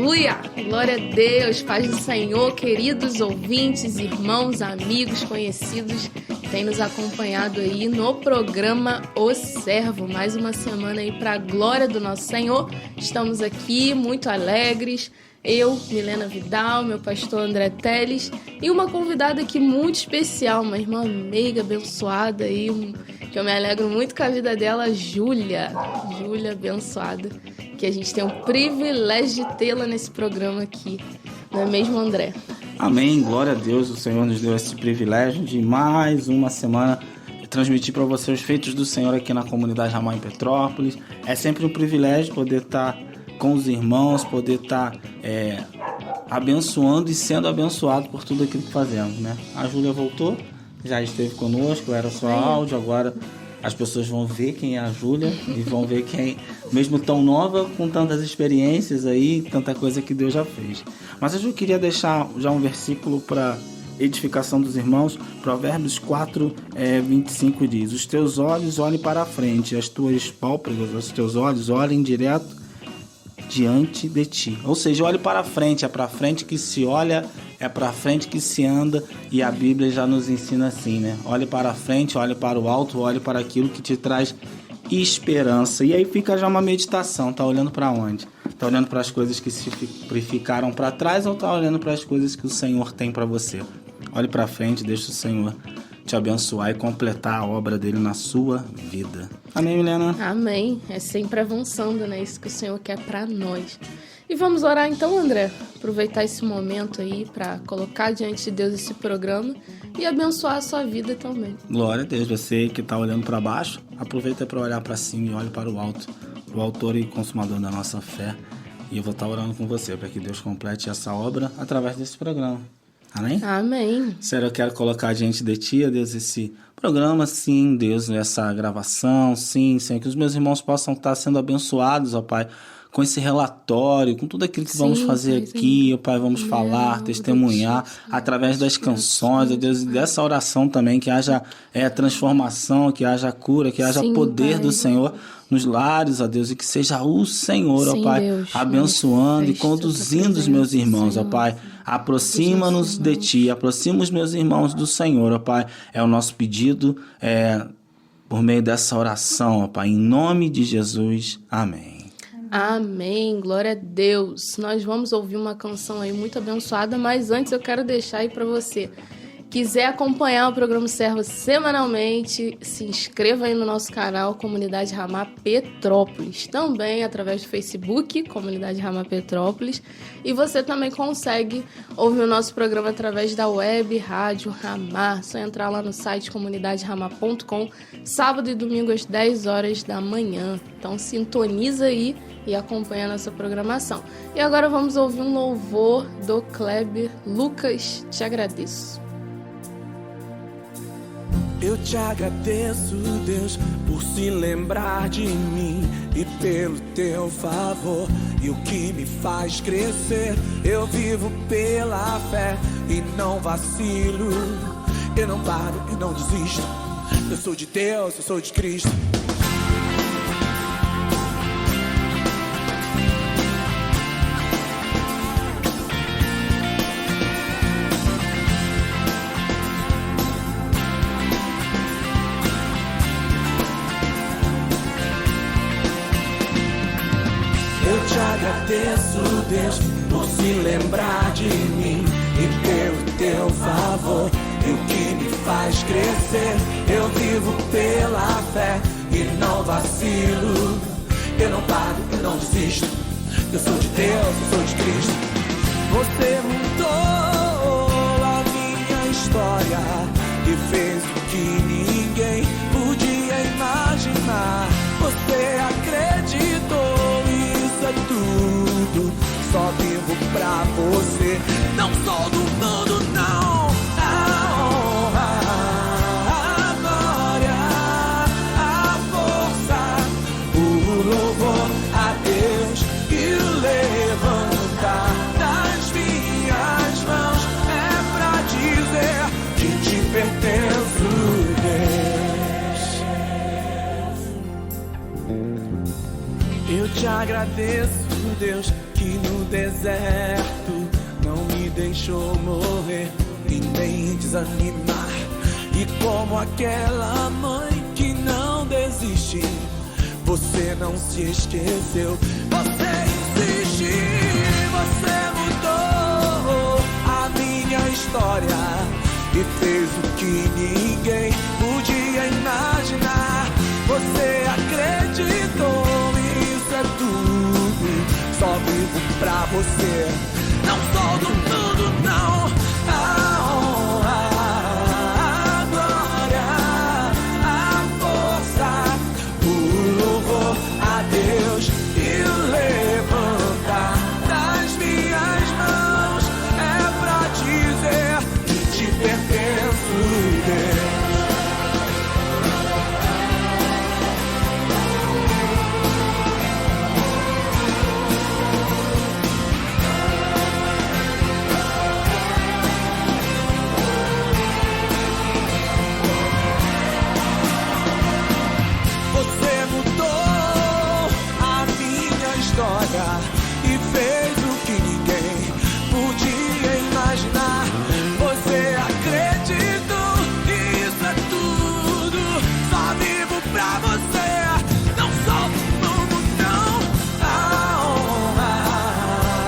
Aleluia! Glória a Deus, paz do Senhor, queridos ouvintes, irmãos, amigos, conhecidos, que têm nos acompanhado aí no programa O Servo. Mais uma semana aí para a glória do nosso Senhor. Estamos aqui muito alegres. Eu, Milena Vidal, meu pastor André Teles e uma convidada aqui muito especial, uma irmã meiga, abençoada aí, que eu me alegro muito com a vida dela, Júlia abençoada, que a gente tem o privilégio de tê-la nesse programa aqui, não é mesmo, André? Amém, glória a Deus, o Senhor nos deu esse privilégio de mais uma semana transmitir para você os feitos do Senhor aqui na comunidade Ramá em Petrópolis. É sempre um privilégio poder estar com os irmãos, poder estar abençoando e sendo abençoado por tudo aquilo que fazemos, né? A Júlia voltou, já esteve conosco, era só áudio, agora as pessoas vão ver quem é a Júlia e vão ver quem, mesmo tão nova, com tantas experiências aí, tanta coisa que Deus já fez. Mas eu queria deixar já um versículo para edificação dos irmãos. Provérbios 4:25 diz: os teus olhos olhem para a frente, as tuas pálpebras, os teus olhos olhem direto diante de ti. Ou seja, olhe para frente, é para frente que se olha, é para frente que se anda, e a Bíblia já nos ensina assim, né? Olhe para frente, olhe para o alto, olhe para aquilo que te traz esperança. E aí fica já uma meditação, tá olhando para onde? Tá olhando para as coisas que se ficaram para trás ou tá olhando para as coisas que o Senhor tem para você? Olhe para frente, deixa o Senhor te abençoar e completar a obra dele na sua vida. Amém, Milena? Amém. É sempre avançando, né? Isso que o Senhor quer para nós. E vamos orar então, André. Aproveitar esse momento aí para colocar diante de Deus esse programa e abençoar a sua vida também. Glória a Deus. Você que está olhando para baixo, aproveita para olhar para cima e olhe para o alto, o autor e consumador da nossa fé. E eu vou estar orando com você para que Deus complete essa obra através desse programa. Amém? Amém. Senhor, eu quero colocar diante de Ti, Deus, esse programa, sim, Deus, essa gravação, sim, Senhor, que os meus irmãos possam estar sendo abençoados, ó Pai, com esse relatório, com tudo aquilo que vamos fazer aqui, ó Pai, vamos falar, testemunhar, através das canções, ó Deus, e dessa oração também, que haja transformação, que haja cura, que haja poder do Senhor nos lares, ó Deus, e que seja o Senhor, ó Pai, Deus, abençoando e conduzindo os meus irmãos, ó Pai. Aproxima-nos de Ti, aproxima os meus irmãos do Senhor, ó Pai. É o nosso pedido, por meio dessa oração, ó Pai, em nome de Jesus. Amém. Amém, glória a Deus. Nós vamos ouvir uma canção aí muito abençoada, mas antes eu quero deixar aí para você. Quiser acompanhar o programa Servo semanalmente, se inscreva aí no nosso canal Comunidade Ramá Petrópolis, também através do Facebook, Comunidade Ramá Petrópolis, e você também consegue ouvir o nosso programa através da web Rádio Ramá, só entrar lá no site comunidaderamá.com, sábado e domingo às 10 horas da manhã, então sintoniza aí e acompanha a nossa programação. E agora vamos ouvir um louvor do Kleber Lucas, Te Agradeço. Eu te agradeço, Deus, por se lembrar de mim e pelo teu favor. E o que me faz crescer, eu vivo pela fé e não vacilo. Eu não paro e não desisto. Eu sou de Deus, eu sou de Cristo. Agradeço, Deus, por se lembrar de mim e pelo teu favor. E o que me faz crescer, eu vivo pela fé e não vacilo. Eu não paro, eu não desisto. Eu sou de Deus, eu sou de Cristo. Você mudou a minha história e fez o que ninguém podia imaginar. Você acreditou, isso é tudo. Só vivo pra você. Não sou do mundo, não. A honra, a glória, a força, o louvor a Deus e o levantar das minhas mãos é pra dizer que te pertenço, Deus. Eu te agradeço, Deus, que no deserto não me deixou morrer e nem desanimar. E como aquela mãe que não desiste, você não se esqueceu. Você insiste, você mudou a minha história e fez o que ninguém podia imaginar. Você acreditou, isso é tudo, só vivo pra você. Não sou do mundo, não. A honra, a glória, a força, o louvor a Deus e o levantar das minhas mãos é pra dizer que te pertenço, Deus. E fez o que ninguém podia imaginar. Você acreditou, isso é tudo, só vivo pra você. Não sou do mundo, não. A honra,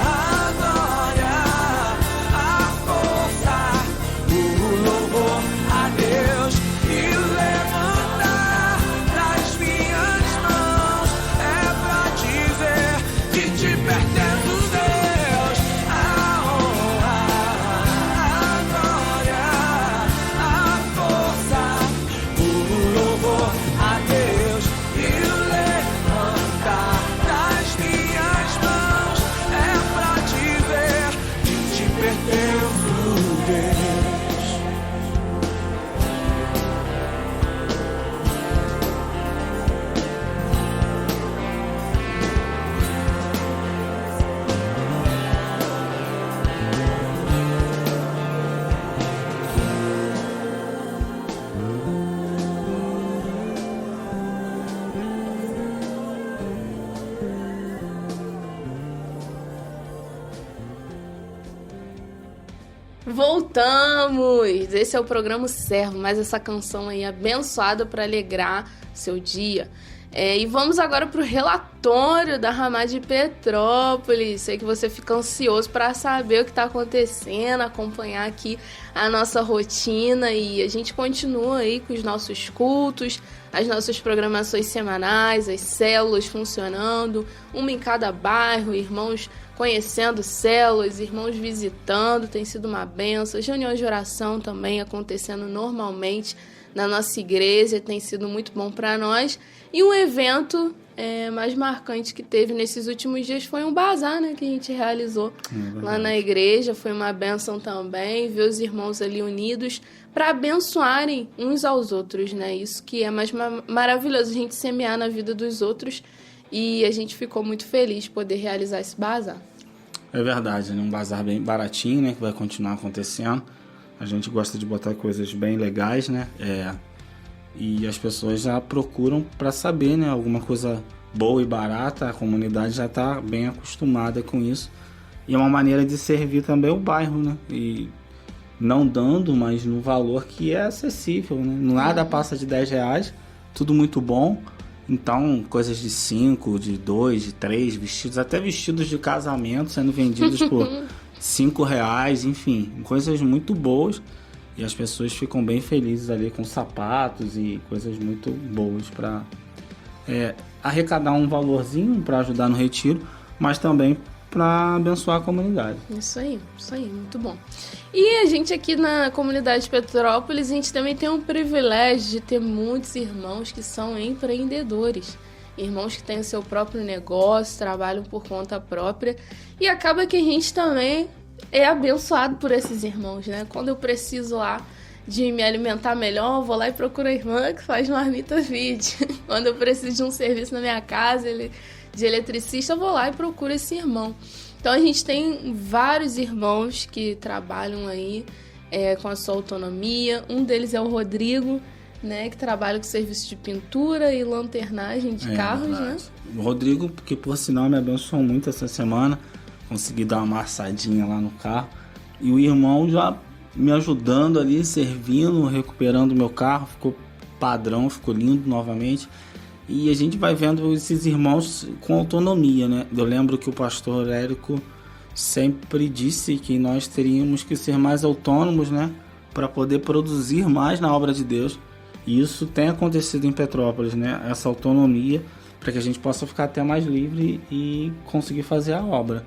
a glória, a força, o louvor a Deus e levantar das minhas mãos é pra dizer que te pertence, Deus. A honra, a glória, a força, o louvor a Deus e levantar das minhas mãos é pra dizer que te pertenço, Deus. Voltamos! Esse é o programa Servo, mais essa canção aí abençoada para alegrar seu dia. E vamos agora para o relatório da Ramad de Petrópolis. Sei que você fica ansioso para saber o que está acontecendo, acompanhar aqui a nossa rotina, e a gente continua aí com os nossos cultos, as nossas programações semanais, as células funcionando, uma em cada bairro, irmãos conhecendo células, irmãos visitando, tem sido uma benção. As reuniões de oração também acontecendo normalmente na nossa igreja, tem sido muito bom para nós. E um evento mais marcante que teve nesses últimos dias foi um bazar, né, que a gente realizou lá na igreja. Foi uma benção também, ver os irmãos ali unidos para abençoarem uns aos outros, né? Isso que é mais maravilhoso, a gente semear na vida dos outros. E a gente ficou muito feliz de poder realizar esse bazar. É verdade, né? Um bazar bem baratinho, né? Que vai continuar acontecendo. A gente gosta de botar coisas bem legais, né? E as pessoas já procuram para saber, né? Alguma coisa boa e barata. A comunidade já está bem acostumada com isso. E é uma maneira de servir também o bairro, né? E não dando, mas no valor que é acessível, né? Nada passa de R$10, tudo muito bom. Então, coisas de 5, de 2, de 3 vestidos, até vestidos de casamento sendo vendidos por R$5, enfim, coisas muito boas. E as pessoas ficam bem felizes ali com sapatos e coisas muito boas para arrecadar um valorzinho para ajudar no retiro, mas também para abençoar a comunidade. Isso aí, muito bom. E a gente aqui na comunidade de Petrópolis, a gente também tem um privilégio de ter muitos irmãos que são empreendedores. Irmãos que têm o seu próprio negócio, trabalham por conta própria. E acaba que a gente também é abençoado por esses irmãos, né? Quando eu preciso lá de me alimentar melhor, eu vou lá e procuro a irmã que faz marmita fit. Quando eu preciso de um serviço na minha casa, de eletricista, eu vou lá e procuro esse irmão. Então a gente tem vários irmãos que trabalham aí com a sua autonomia. Um deles é o Rodrigo, né, que trabalha com serviço de pintura e lanternagem de carros, verdade. né? O Rodrigo, que por sinal me abençoou muito essa semana, consegui dar uma amassadinha lá no carro. E o irmão já me ajudando ali, servindo, recuperando o meu carro, ficou padrão, ficou lindo novamente. E a gente vai vendo esses irmãos com autonomia, né? Eu lembro que o pastor Érico sempre disse que nós teríamos que ser mais autônomos, né? Para poder produzir mais na obra de Deus. E isso tem acontecido em Petrópolis, né? Essa autonomia, para que a gente possa ficar até mais livre e conseguir fazer a obra.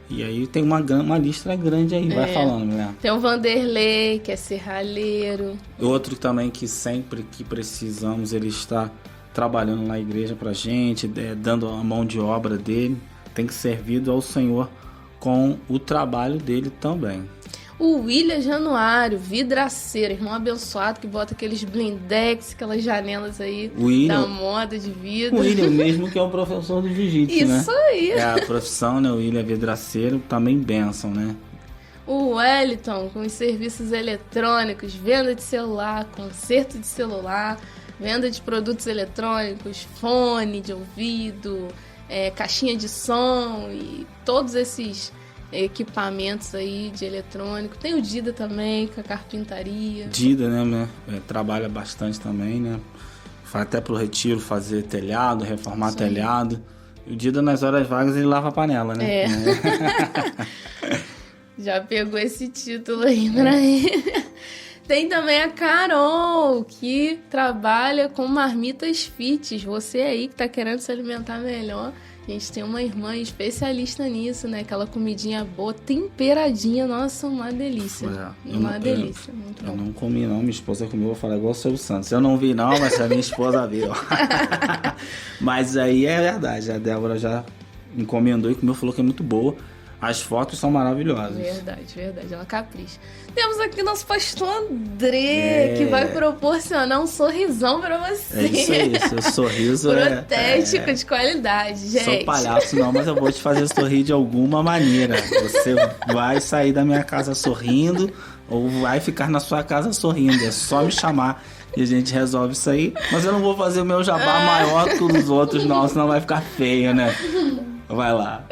E aí tem uma lista grande aí, vai falando, mulher. Tem o Vanderlei, que é serralheiro. Outro também que sempre que precisamos, ele está trabalhando na igreja pra gente, dando a mão de obra dele, tem que servido ao Senhor com o trabalho dele também. O William Januário, vidraceiro, irmão abençoado, que bota aqueles blindex, aquelas janelas aí da moda de vidro. O William mesmo que é o professor do jiu-jitsu, né? Isso aí. É a profissão, né? O William é vidraceiro, também bênção, né? O Wellington, com os serviços eletrônicos, venda de celular, conserto de celular, venda de produtos eletrônicos, fone de ouvido, caixinha de som e todos esses equipamentos aí de eletrônico. Tem o Dida também, com a carpintaria. Dida, né? Trabalha bastante também, né? Vai até pro retiro fazer telhado, reformar Isso telhado. E o Dida, nas horas vagas, ele lava a panela, né? Já pegou esse título aí pra ele. Tem também a Carol, que trabalha com marmitas fits. Você aí que tá querendo se alimentar melhor, a gente tem uma irmã especialista nisso, né? Aquela comidinha boa, temperadinha. Nossa, uma delícia. Uma delícia, muito bom. Eu não comi não, minha esposa comeu, vou falar igual o Silvio Santos. Eu não vi não, mas a minha esposa viu. Mas aí é verdade, a Débora já encomendou e comeu, falou que é muito boa. As fotos são maravilhosas. Verdade, ela capricha. Temos aqui nosso pastor André, que vai proporcionar um sorrisão pra você. É isso aí, seu sorriso protético de qualidade, gente. Sou palhaço não, mas eu vou te fazer sorrir de alguma maneira. Você vai sair da minha casa sorrindo ou vai ficar na sua casa sorrindo. É só me chamar e a gente resolve isso aí. Mas eu não vou fazer o meu jabá maior que o dos outros não, senão vai ficar feio, né? Vai lá.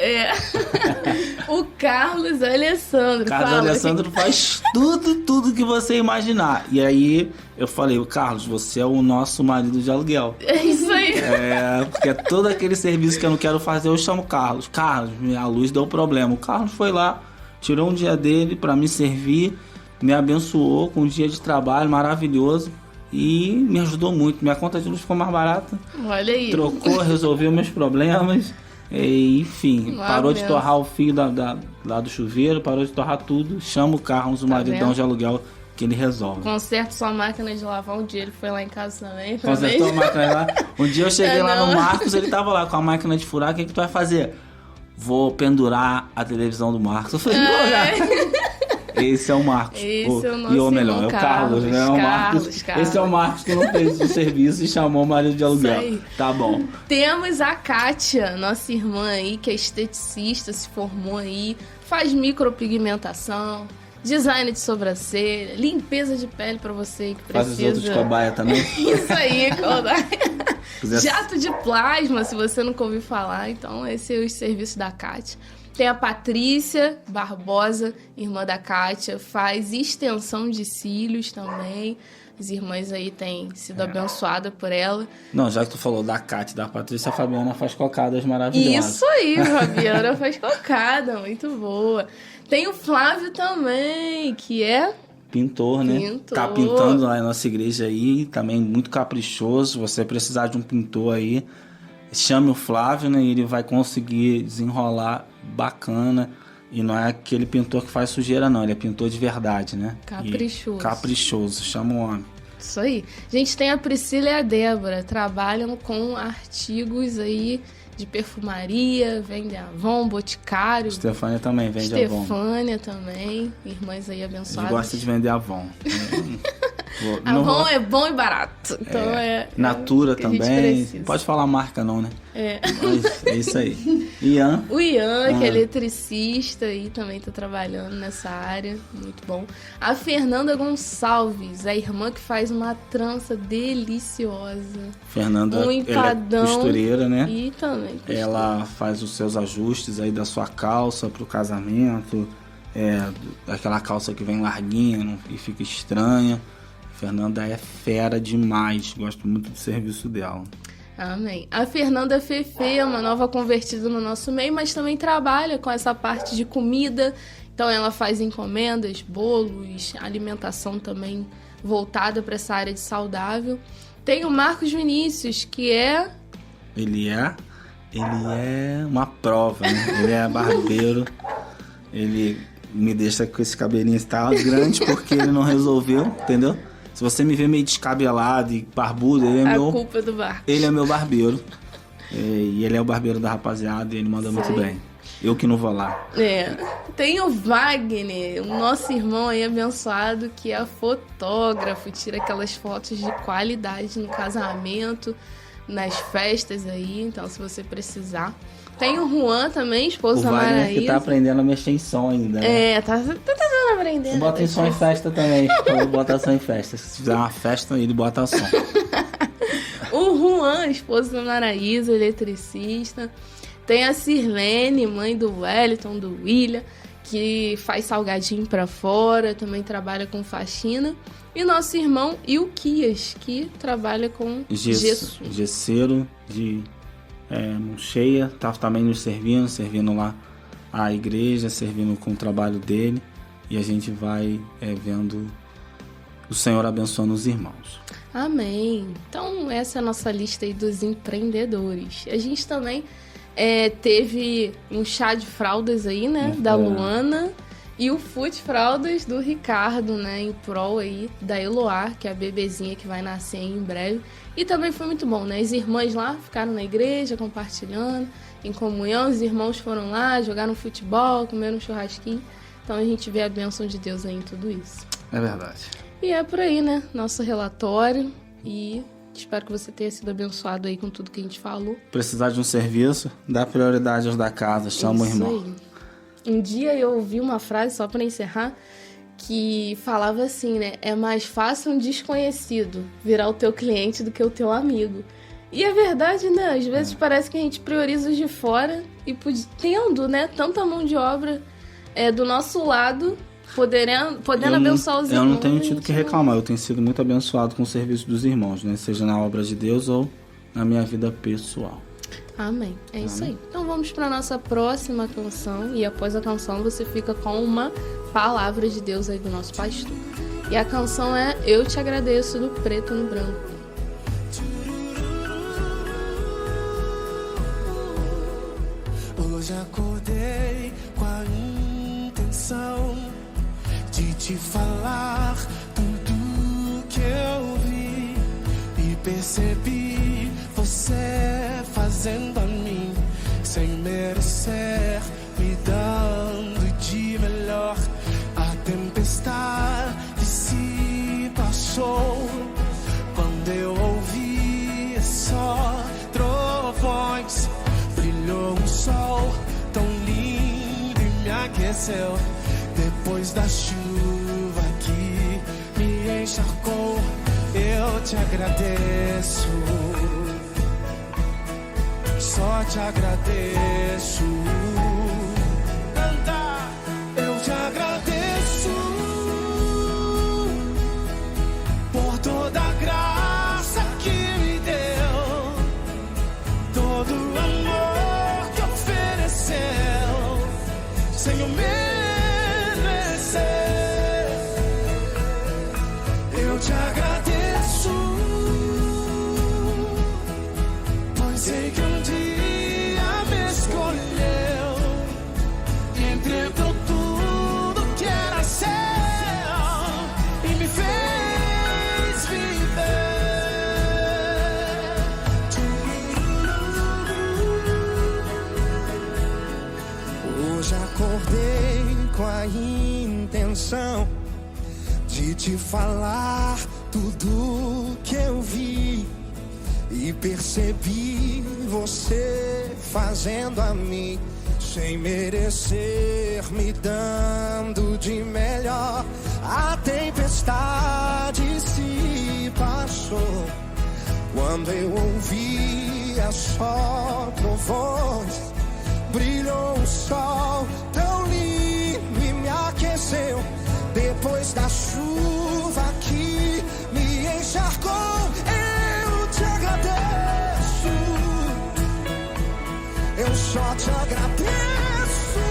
O Carlos Alessandro. Carlos Alessandro faz tudo que você imaginar. E aí eu falei, Carlos, você é o nosso marido de aluguel. É isso aí. Porque todo aquele serviço que eu não quero fazer, eu chamo o Carlos. Carlos, a luz deu problema. O Carlos foi lá, tirou um dia dele pra me servir, me abençoou com um dia de trabalho maravilhoso. E me ajudou muito. Minha conta de luz ficou mais barata. Olha aí. Trocou, resolveu meus problemas. Enfim, parou de torrar o fio lá do chuveiro, parou de torrar tudo, chama o Carlos, o maridão de aluguel, que ele resolve. Conserta sua máquina de lavar. Um dia ele foi lá em casa também. Consertou a máquina lá. Um dia eu cheguei lá no Marcos, ele tava lá com a máquina de furar. O que tu vai fazer? Vou pendurar a televisão do Marcos. Eu falei, esse é o Marcos. Esse é o nosso ou melhor, é o Carlos, né? O Marcos. Esse é o Marcos que não fez o serviço e chamou o marido de aluguel. Tá bom. Temos a Kátia, nossa irmã aí, que é esteticista, se formou aí, faz micropigmentação, design de sobrancelha, limpeza de pele pra você que precisa. Faz os outros de cobaia também. Isso aí, cobaia. Jato de plasma, se você nunca ouviu falar. Então, esse é o serviço da Kátia. Tem a Patrícia Barbosa, irmã da Kátia, faz extensão de cílios também. As irmãs aí têm sido abençoadas por ela. Não, já que tu falou da Kátia e da Patrícia, a Fabiana faz cocadas maravilhosas. Isso aí, a Fabiana faz cocada, muito boa. Tem o Flávio também, que é... Pintor, né? Tá pintando lá na nossa igreja aí, também muito caprichoso. Se você precisar de um pintor aí, chame o Flávio, né? Ele vai conseguir desenrolar bacana. E não é aquele pintor que faz sujeira, não. Ele é pintor de verdade, né? Caprichoso. Caprichoso, chama o homem. Isso aí. A gente tem a Priscila e a Débora. Trabalham com artigos aí de perfumaria, vende Avon, Boticário. Estefânia também vende Avon. Estefânia também. Irmãs aí abençoadas. Ele gosta de vender Avon. Avon é bom e barato. Então Natura que a gente também. precisa. Pode falar marca não, né? Mas é isso aí. Ian. O Ian, que é eletricista e também tá trabalhando nessa área. Muito bom. A Fernanda Gonçalves, a irmã que faz uma trança deliciosa. Fernanda, Um ela é empadão. costureira, né? E também costura. Ela faz os seus ajustes aí da sua calça pro casamento. Aquela calça que vem larguinha e fica estranha. Fernanda é fera demais. Gosto muito do serviço dela. Amém. A Fernanda Fefe é uma nova convertida no nosso meio, mas também trabalha com essa parte de comida. Então ela faz encomendas, bolos, alimentação também voltada para essa área de saudável. Tem o Marcos Vinícius, que é... Ele é uma prova, né? Ele é barbeiro. Ele me deixa com esse cabelinho tá grande porque ele não resolveu, entendeu? Se você me vê meio descabelado e barbudo, A culpa é do Marcos. Ele é meu barbeiro. E ele é o barbeiro da rapaziada e ele manda muito bem. Eu que não vou lá. Tem o Wagner, o nosso irmão aí abençoado, que é fotógrafo, tira aquelas fotos de qualidade no casamento, nas festas aí, então se você precisar. Tem o Juan também, esposo da Maraísa. O Wagner que tá aprendendo a mexer em som ainda, né? Tá tentando aprender. Bota em som em festa também. Eu boto som em festa. Se fizer uma festa, ele bota som. O Juan, esposo da Maraísa, eletricista. Tem a Sirlene, mãe do Wellington, do William, que faz salgadinho pra fora, também trabalha com faxina. E nosso irmão Ilquias, que trabalha com gesso. Gesseiro de mão cheia, tá também nos servindo lá a igreja, servindo com o trabalho dele. E a gente vai vendo o Senhor abençoando os irmãos. Amém. Então essa é a nossa lista aí dos empreendedores. A gente também teve um chá de fraldas aí, né, da Luana, e o Food Fraldas do Ricardo, né, em prol aí da Eloá, que é a bebezinha que vai nascer aí em breve. E também foi muito bom, né, as irmãs lá ficaram na igreja compartilhando, em comunhão, os irmãos foram lá, jogaram futebol, comeram um churrasquinho. Então a gente vê a bênção de Deus aí em tudo isso. É verdade. E é por aí, né, nosso relatório, e espero que você tenha sido abençoado aí com tudo que a gente falou. Precisar de um serviço, dá prioridade aos da casa, chama o irmão. Aí. Um dia eu ouvi uma frase, só para encerrar, que falava assim, né? É mais fácil um desconhecido virar o teu cliente do que o teu amigo. E é verdade, né? Às vezes parece que a gente prioriza os de fora e tendo, né, tanta mão de obra do nosso lado, podendo abençoar os irmãos. Eu não tenho tido que reclamar, eu tenho sido muito abençoado com o serviço dos irmãos, né? Seja na obra de Deus ou na minha vida pessoal. Amém. Isso aí. Então vamos para nossa próxima canção, e após a canção você fica com uma palavra de Deus aí do nosso pastor. E a canção é Eu Te Agradeço, do Preto no Branco. Hoje acordei com a intenção de te falar tudo que eu vi e percebi você fazendo a mim sem merecer, me dando de melhor. A tempestade se passou quando eu ouvi só trovões. Brilhou um sol tão lindo e me aqueceu. Depois da chuva que me encharcou, eu te agradeço. Só te agradeço. Canta, eu te agradeço por toda a graça que me deu, todo o amor que ofereceu, sem eu merecer. Eu te agradeço, pois sei que um dia me escolheu e entregou tudo que era seu e me fez viver. Hoje acordei com a intenção de te falar Tudo que eu vi e percebi você fazendo a mim, sem merecer, me dando de melhor. A tempestade se passou quando eu ouvia só tua voz. Brilhou o sol tão lindo e me aqueceu. Depois da chuva que me encharcou, eu te agradeço. Eu só te agradeço.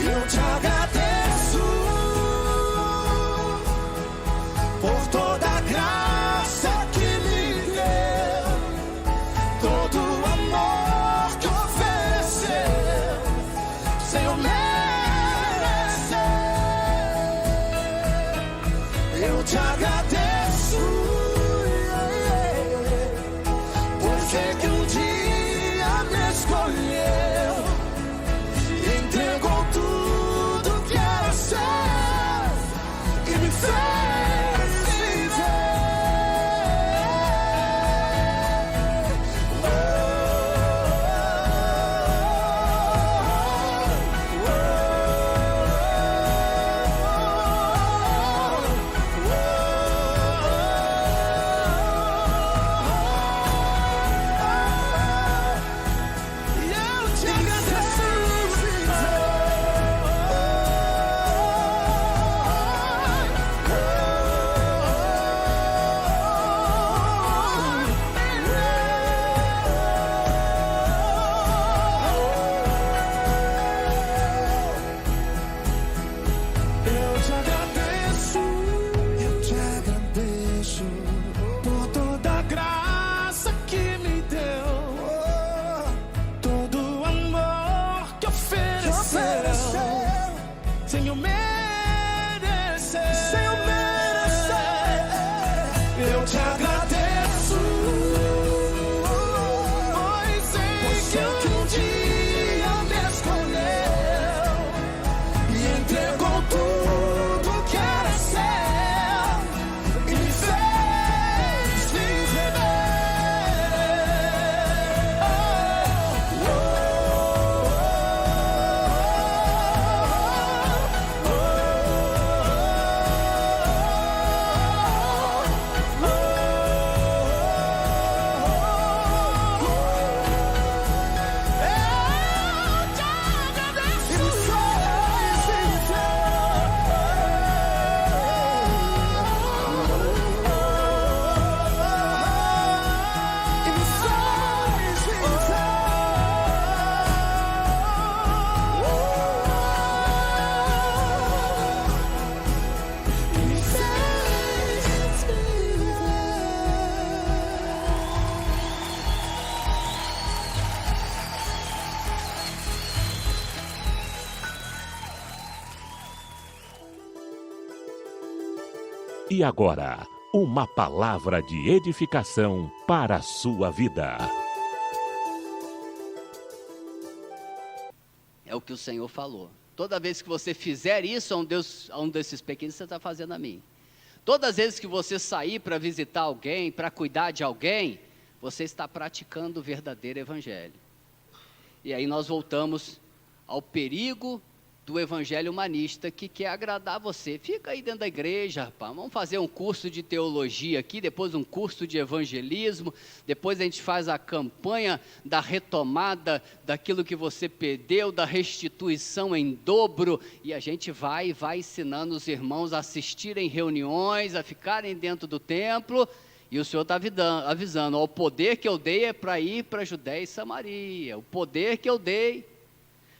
Eu te agradeço por toda a graça que me deu, todo o amor que ofereceu, sem eu merecer. Eu te agradeço, porque que um dia me escolheu e entregou tudo que era seu e me fez viver. Eu te agradeço, eu te agradeço por toda a graça que me deu, todo o amor que ofereceu, sem eu merecer. Eu te agradeço, pois sei que um dia me escolheu e entregou tudo que era seu e me fez viver. E agora, uma palavra de edificação para a sua vida. É o que o Senhor falou. Toda vez que você fizer isso a um desses pequenos, você está fazendo a mim. Todas as vezes que você sair para visitar alguém, para cuidar de alguém, você está praticando o verdadeiro evangelho. E aí nós voltamos ao perigo do evangelho humanista que quer agradar você. Fica aí dentro da igreja, rapaz. Vamos fazer um curso de teologia aqui, depois um curso de evangelismo, depois a gente faz a campanha da retomada daquilo que você perdeu, da restituição em dobro, e a gente vai ensinando os irmãos a assistirem reuniões, a ficarem dentro do templo, e o Senhor está avisando, ó, o poder que eu dei é para ir para Judéia e Samaria, o poder que eu dei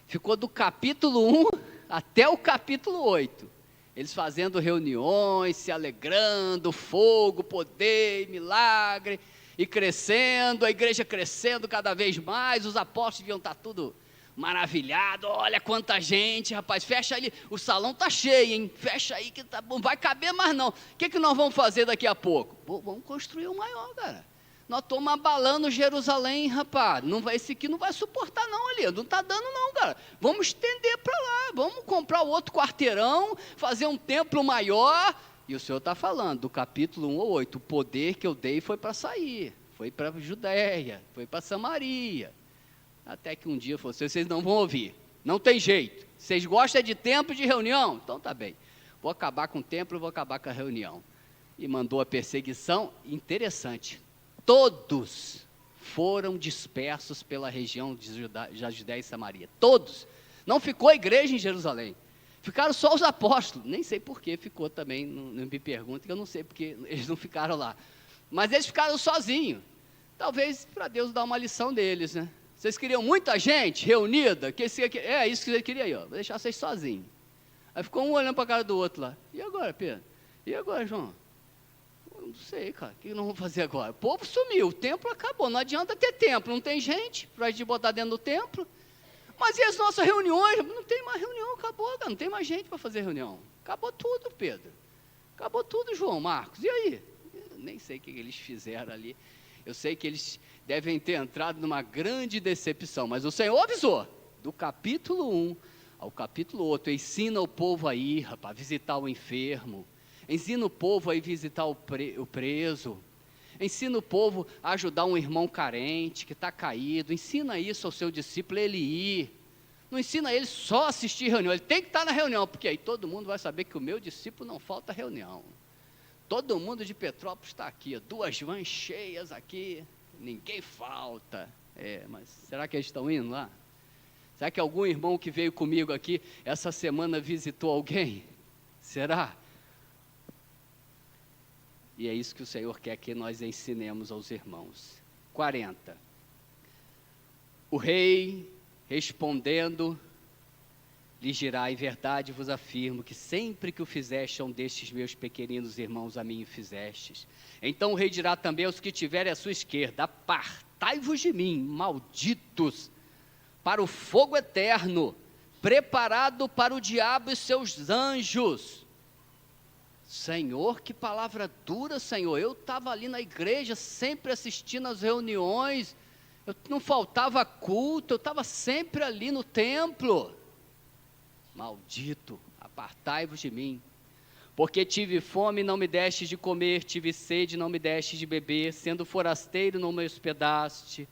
ficou do capítulo 1 até o capítulo 8. Eles fazendo reuniões, se alegrando, fogo, poder, milagre, e crescendo, a igreja crescendo cada vez mais, os apóstolos deviam estar tudo maravilhado. Olha quanta gente, rapaz, fecha ali, o salão está cheio, hein? Fecha aí que tá bom, vai caber mais não. O que nós vamos fazer daqui a pouco? Pô, vamos construir um maior, cara. Nós estamos abalando Jerusalém, rapaz. Esse aqui não vai suportar não ali. Não está dando não, cara. Vamos estender para lá. Vamos comprar o outro quarteirão, fazer um templo maior. E o Senhor está falando, do capítulo 1 ao 8, o poder que eu dei foi para sair, foi para a Judéia, foi para Samaria. Até que um dia falou, vocês não vão ouvir, não tem jeito. Vocês gostam de templo de reunião? Então tá bem, vou acabar com o templo, vou acabar com a reunião. E mandou a perseguição, interessante, todos foram dispersos pela região de Judéia e Samaria, todos. Não ficou a igreja em Jerusalém, ficaram só os apóstolos, nem sei por que ficou também, não me pergunte, que eu não sei porque eles não ficaram lá. Mas eles ficaram sozinhos, talvez para Deus dar uma lição deles, né? Vocês queriam muita gente reunida, é isso que você queria aí, ó, vou deixar vocês sozinhos. Aí ficou um olhando para a cara do outro lá, e agora, Pedro? E agora, João? Eu não sei, cara, o que nós vamos fazer agora? O povo sumiu, o templo acabou, não adianta ter templo, não tem gente para a gente botar dentro do templo. Mas e as nossas reuniões? Não tem mais reunião, acabou, cara, não tem mais gente para fazer reunião. Acabou tudo, Pedro. Acabou tudo, João, Marcos. E aí? Eu nem sei o que eles fizeram ali. Eu sei que eles devem ter entrado numa grande decepção, mas o Senhor avisou, do capítulo 1 ao capítulo 8, ensina o povo a ir, rapaz, visitar o enfermo, ensina o povo a ir visitar o preso, ensina o povo a ajudar um irmão carente, que está caído, ensina isso ao seu discípulo, ele ir, não ensina ele só assistir reunião, ele tem que estar na reunião, porque aí todo mundo vai saber que o meu discípulo não falta reunião, todo mundo de Petrópolis está aqui, 2 vans cheias aqui, ninguém falta, mas será que eles estão indo lá? Será que algum irmão que veio comigo aqui, essa semana visitou alguém? Será? E é isso que o Senhor quer que nós ensinemos aos irmãos. 40. O rei, respondendo, lhes dirá, em verdade vos afirmo, que sempre que o fizeste a um destes meus pequeninos irmãos, a mim o fizestes. Então o rei dirá também aos que tiverem à sua esquerda, apartai-vos de mim, malditos, para o fogo eterno, preparado para o diabo e seus anjos. Senhor, que palavra dura, Senhor. Eu estava ali na igreja, sempre assistindo às reuniões, não faltava culto, eu estava sempre ali no templo. Maldito, apartai-vos de mim, porque tive fome e não me destes de comer, tive sede e não me destes de beber, sendo forasteiro não me hospedaste,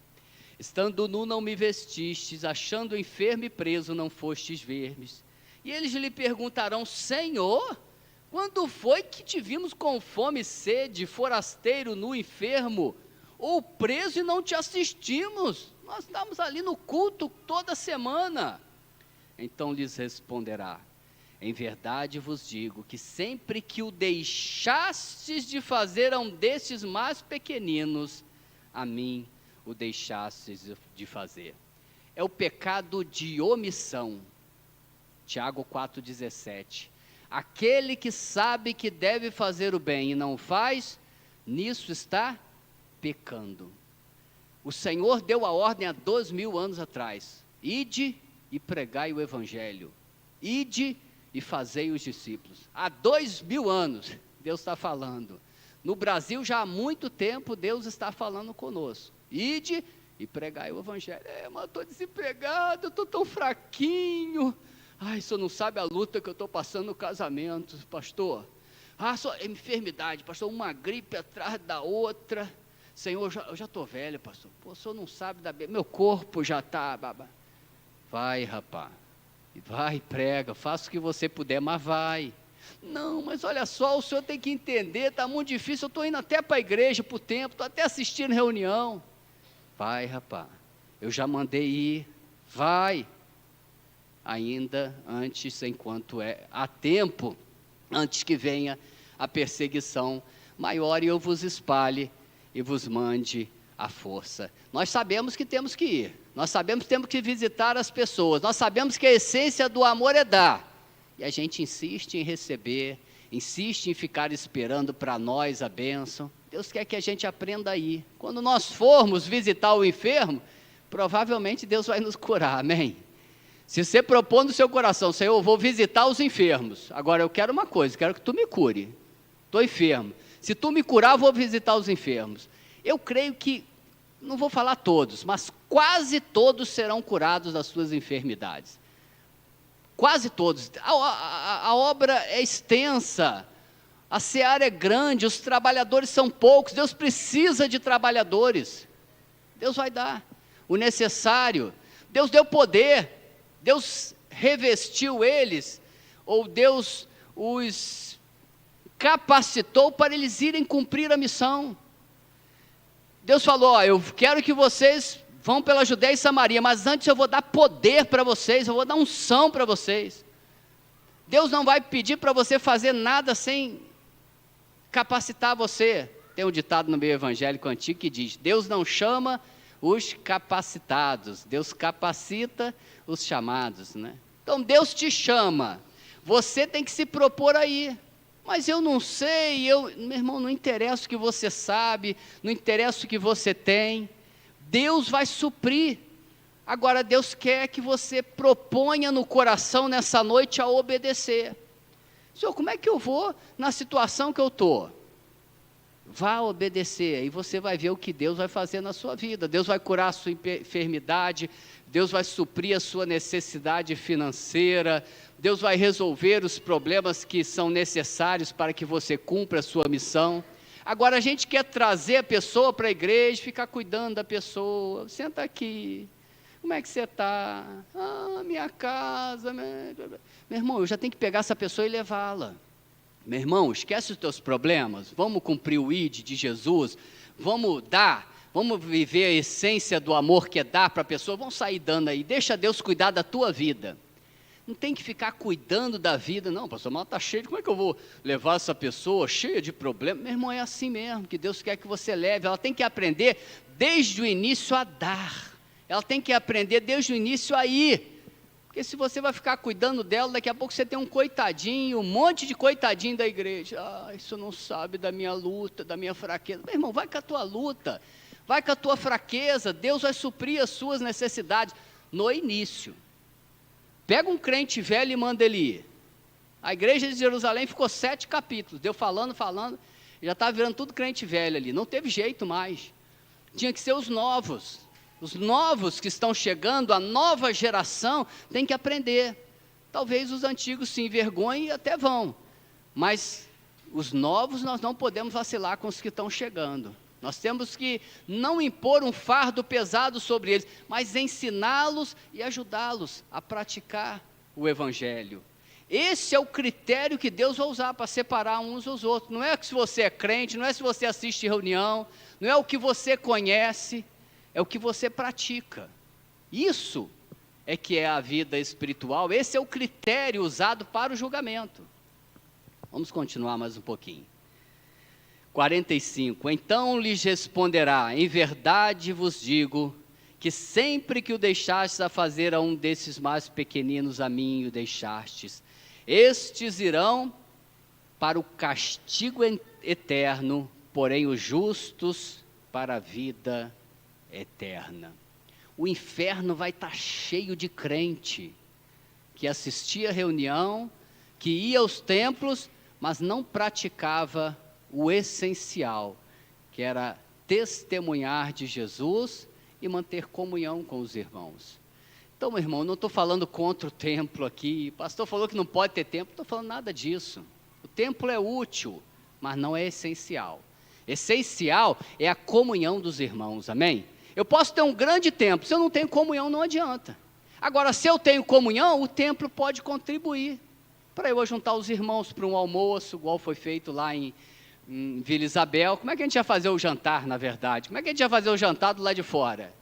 estando nu não me vestistes, achando enfermo e preso não fostes ver-me. E eles lhe perguntarão, Senhor, quando foi que te vimos com fome e sede, forasteiro, nu, enfermo, ou preso e não te assistimos? Nós estamos ali no culto toda semana. Então lhes responderá, em verdade vos digo, que sempre que o deixastes de fazer a um destes mais pequeninos, a mim o deixastes de fazer. É o pecado de omissão. Tiago 4,17. Aquele que sabe que deve fazer o bem e não faz, nisso está pecando. O Senhor deu a ordem há 2000 anos atrás, ide e pregai o evangelho, ide e fazei os discípulos. Há 2000 anos Deus está falando. No Brasil já há muito tempo Deus está falando conosco, ide e pregai o evangelho. Mas eu estou desempregado, eu estou tão fraquinho, o senhor não sabe a luta que eu estou passando no casamento, pastor. Só enfermidade, pastor, uma gripe atrás da outra. Senhor, eu já estou velho, pastor. O senhor não sabe meu corpo já está. Vai, rapaz, vai, prega, faça o que você puder, mas vai. Não, mas olha só, o senhor tem que entender, está muito difícil, eu estou indo até para a igreja, para o templo, estou até assistindo reunião. Vai, rapaz, eu já mandei ir, vai. Ainda antes, enquanto há tempo, antes que venha a perseguição maior e eu vos espalhe e vos mande a força. Nós sabemos que temos que ir, nós sabemos que temos que visitar as pessoas, nós sabemos que a essência do amor é dar, e a gente insiste em receber, insiste em ficar esperando para nós a bênção. Deus quer que a gente aprenda a ir. Quando nós formos visitar o enfermo, provavelmente Deus vai nos curar, amém? Se você propõe no seu coração, Senhor, eu vou visitar os enfermos, agora eu quero uma coisa, quero que tu me cure, estou enfermo, se tu me curar eu vou visitar os enfermos. Eu creio que, não vou falar todos, mas quase todos serão curados das suas enfermidades, quase todos. A obra é extensa, A seara é grande, os trabalhadores são poucos, Deus precisa de trabalhadores. Deus vai dar o necessário. Deus deu poder, Deus revestiu eles, ou Deus os capacitou para eles irem cumprir a missão. Deus falou, ó, eu quero que vocês vão pela Judéia e Samaria, mas antes eu vou dar poder para vocês, eu vou dar unção para vocês. Deus não vai pedir para você fazer nada sem capacitar você. Tem um ditado no meio evangélico antigo que diz, Deus não chama os capacitados, Deus capacita os chamados, né? Então Deus te chama, você tem que se propor aí. Mas eu não sei, meu irmão, não interessa o que você sabe, não interessa o que você tem, Deus vai suprir. Agora Deus quer que você proponha no coração nessa noite a obedecer. Senhor, como é que eu vou na situação que eu estou? Vá obedecer, e você vai ver o que Deus vai fazer na sua vida. Deus vai curar a sua enfermidade, Deus vai suprir a sua necessidade financeira, Deus vai resolver os problemas que são necessários para que você cumpra a sua missão. Agora a gente quer trazer a pessoa para a igreja, ficar cuidando da pessoa, senta aqui, como é que você está? Ah, minha casa, meu irmão, eu já tenho que pegar essa pessoa e levá-la. Meu irmão, esquece os teus problemas, vamos cumprir o ID de Jesus, vamos viver a essência do amor que é dar para a pessoa, vamos sair dando aí, deixa Deus cuidar da tua vida. Não tem que ficar cuidando da vida, não, pastor, mas está cheio, como é que eu vou levar essa pessoa cheia de problemas? Meu irmão, é assim mesmo, que Deus quer que você leve, ela tem que aprender desde o início a dar, ela tem que aprender desde o início a ir. Porque se você vai ficar cuidando dela, daqui a pouco você tem um coitadinho, um monte de coitadinho da igreja. Ah, isso não sabe da minha luta, da minha fraqueza. Meu irmão, vai com a tua luta, vai com a tua fraqueza, Deus vai suprir as suas necessidades no início. Pega um crente velho e manda ele ir. A igreja de Jerusalém ficou 7 capítulos, deu falando, já estava virando tudo crente velho ali, não teve jeito mais. Tinha que ser os novos que estão chegando, a nova geração tem que aprender. Talvez os antigos se envergonhem e até vão, mas os novos nós não podemos vacilar com os que estão chegando. Nós temos que não impor um fardo pesado sobre eles, mas ensiná-los e ajudá-los a praticar o evangelho. Esse é o critério que Deus vai usar para separar uns dos outros. Não é se você é crente, não é se você assiste reunião, não é o que você conhece, é o que você pratica. Isso é que é a vida espiritual, esse é o critério usado para o julgamento. Vamos continuar mais um pouquinho. 45, então lhes responderá, em verdade vos digo, que sempre que o deixastes a fazer a um desses mais pequeninos, a mim o deixastes. Estes irão para o castigo eterno, porém os justos para a vida eterna. O inferno vai estar cheio de crente que assistia a reunião, que ia aos templos, mas não praticava o essencial, que era testemunhar de Jesus e manter comunhão com os irmãos. Então, meu irmão, não estou falando contra o templo aqui, o pastor falou que não pode ter templo, não estou falando nada disso. O templo é útil, mas não é essencial. Essencial é a comunhão dos irmãos, amém? Eu posso ter um grande templo, se eu não tenho comunhão não adianta. Agora, se eu tenho comunhão, o templo pode contribuir para eu juntar os irmãos para um almoço, igual foi feito lá em Vila Isabel. Como é que a gente ia fazer o jantar, na verdade? Como é que a gente ia fazer o jantar do lado de fora?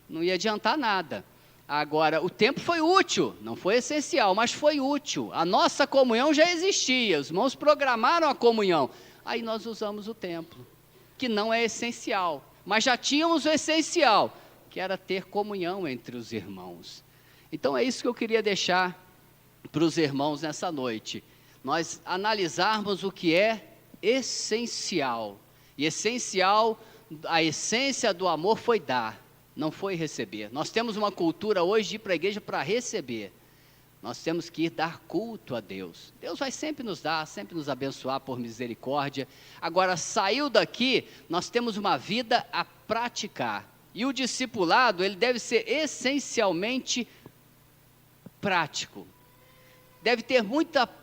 Não ia adiantar nada. Agora, o templo foi útil, não foi essencial, mas foi útil. A nossa comunhão já existia, os irmãos programaram a comunhão. Aí nós usamos o templo, que não é essencial, mas já tínhamos o essencial, que era ter comunhão entre os irmãos. Então é isso que eu queria deixar para os irmãos nessa noite. Nós analisarmos o que é essencial. E essencial, a essência do amor foi dar, não foi receber. Nós temos uma cultura hoje de ir para a igreja para receber. Nós temos que ir dar culto a Deus. Deus vai sempre nos dar, sempre nos abençoar por misericórdia. Agora, saiu daqui, nós temos uma vida a praticar. E o discipulado, ele deve ser essencialmente prático. Deve ter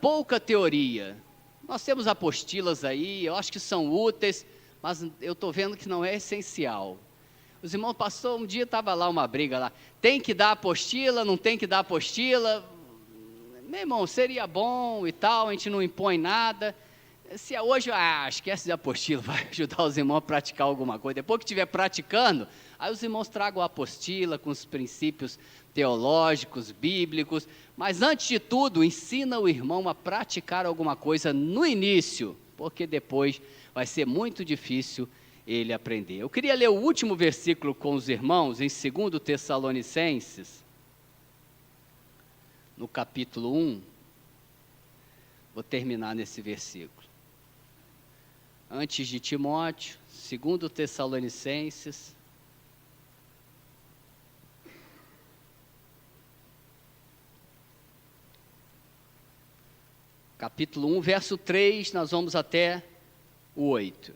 pouca teoria. Nós temos apostilas aí, eu acho que são úteis, mas eu estou vendo que não é essencial. Os irmãos, pastor, um dia estava lá uma briga lá, tem que dar apostila, não tem que dar apostila? Meu irmão, seria bom e tal, a gente não impõe nada. Se é hoje, esquece de apostila, vai ajudar os irmãos a praticar alguma coisa. Depois que estiver praticando, aí os irmãos tragam a apostila com os princípios teológicos, bíblicos. Mas antes de tudo, ensina o irmão a praticar alguma coisa no início, porque depois vai ser muito difícil ele aprender. Eu queria ler o último versículo com os irmãos, em 2 Tessalonicenses, no capítulo 1. Vou terminar nesse versículo. Antes de Timóteo, 2 Tessalonicenses, capítulo 1, verso 3, nós vamos até o 8.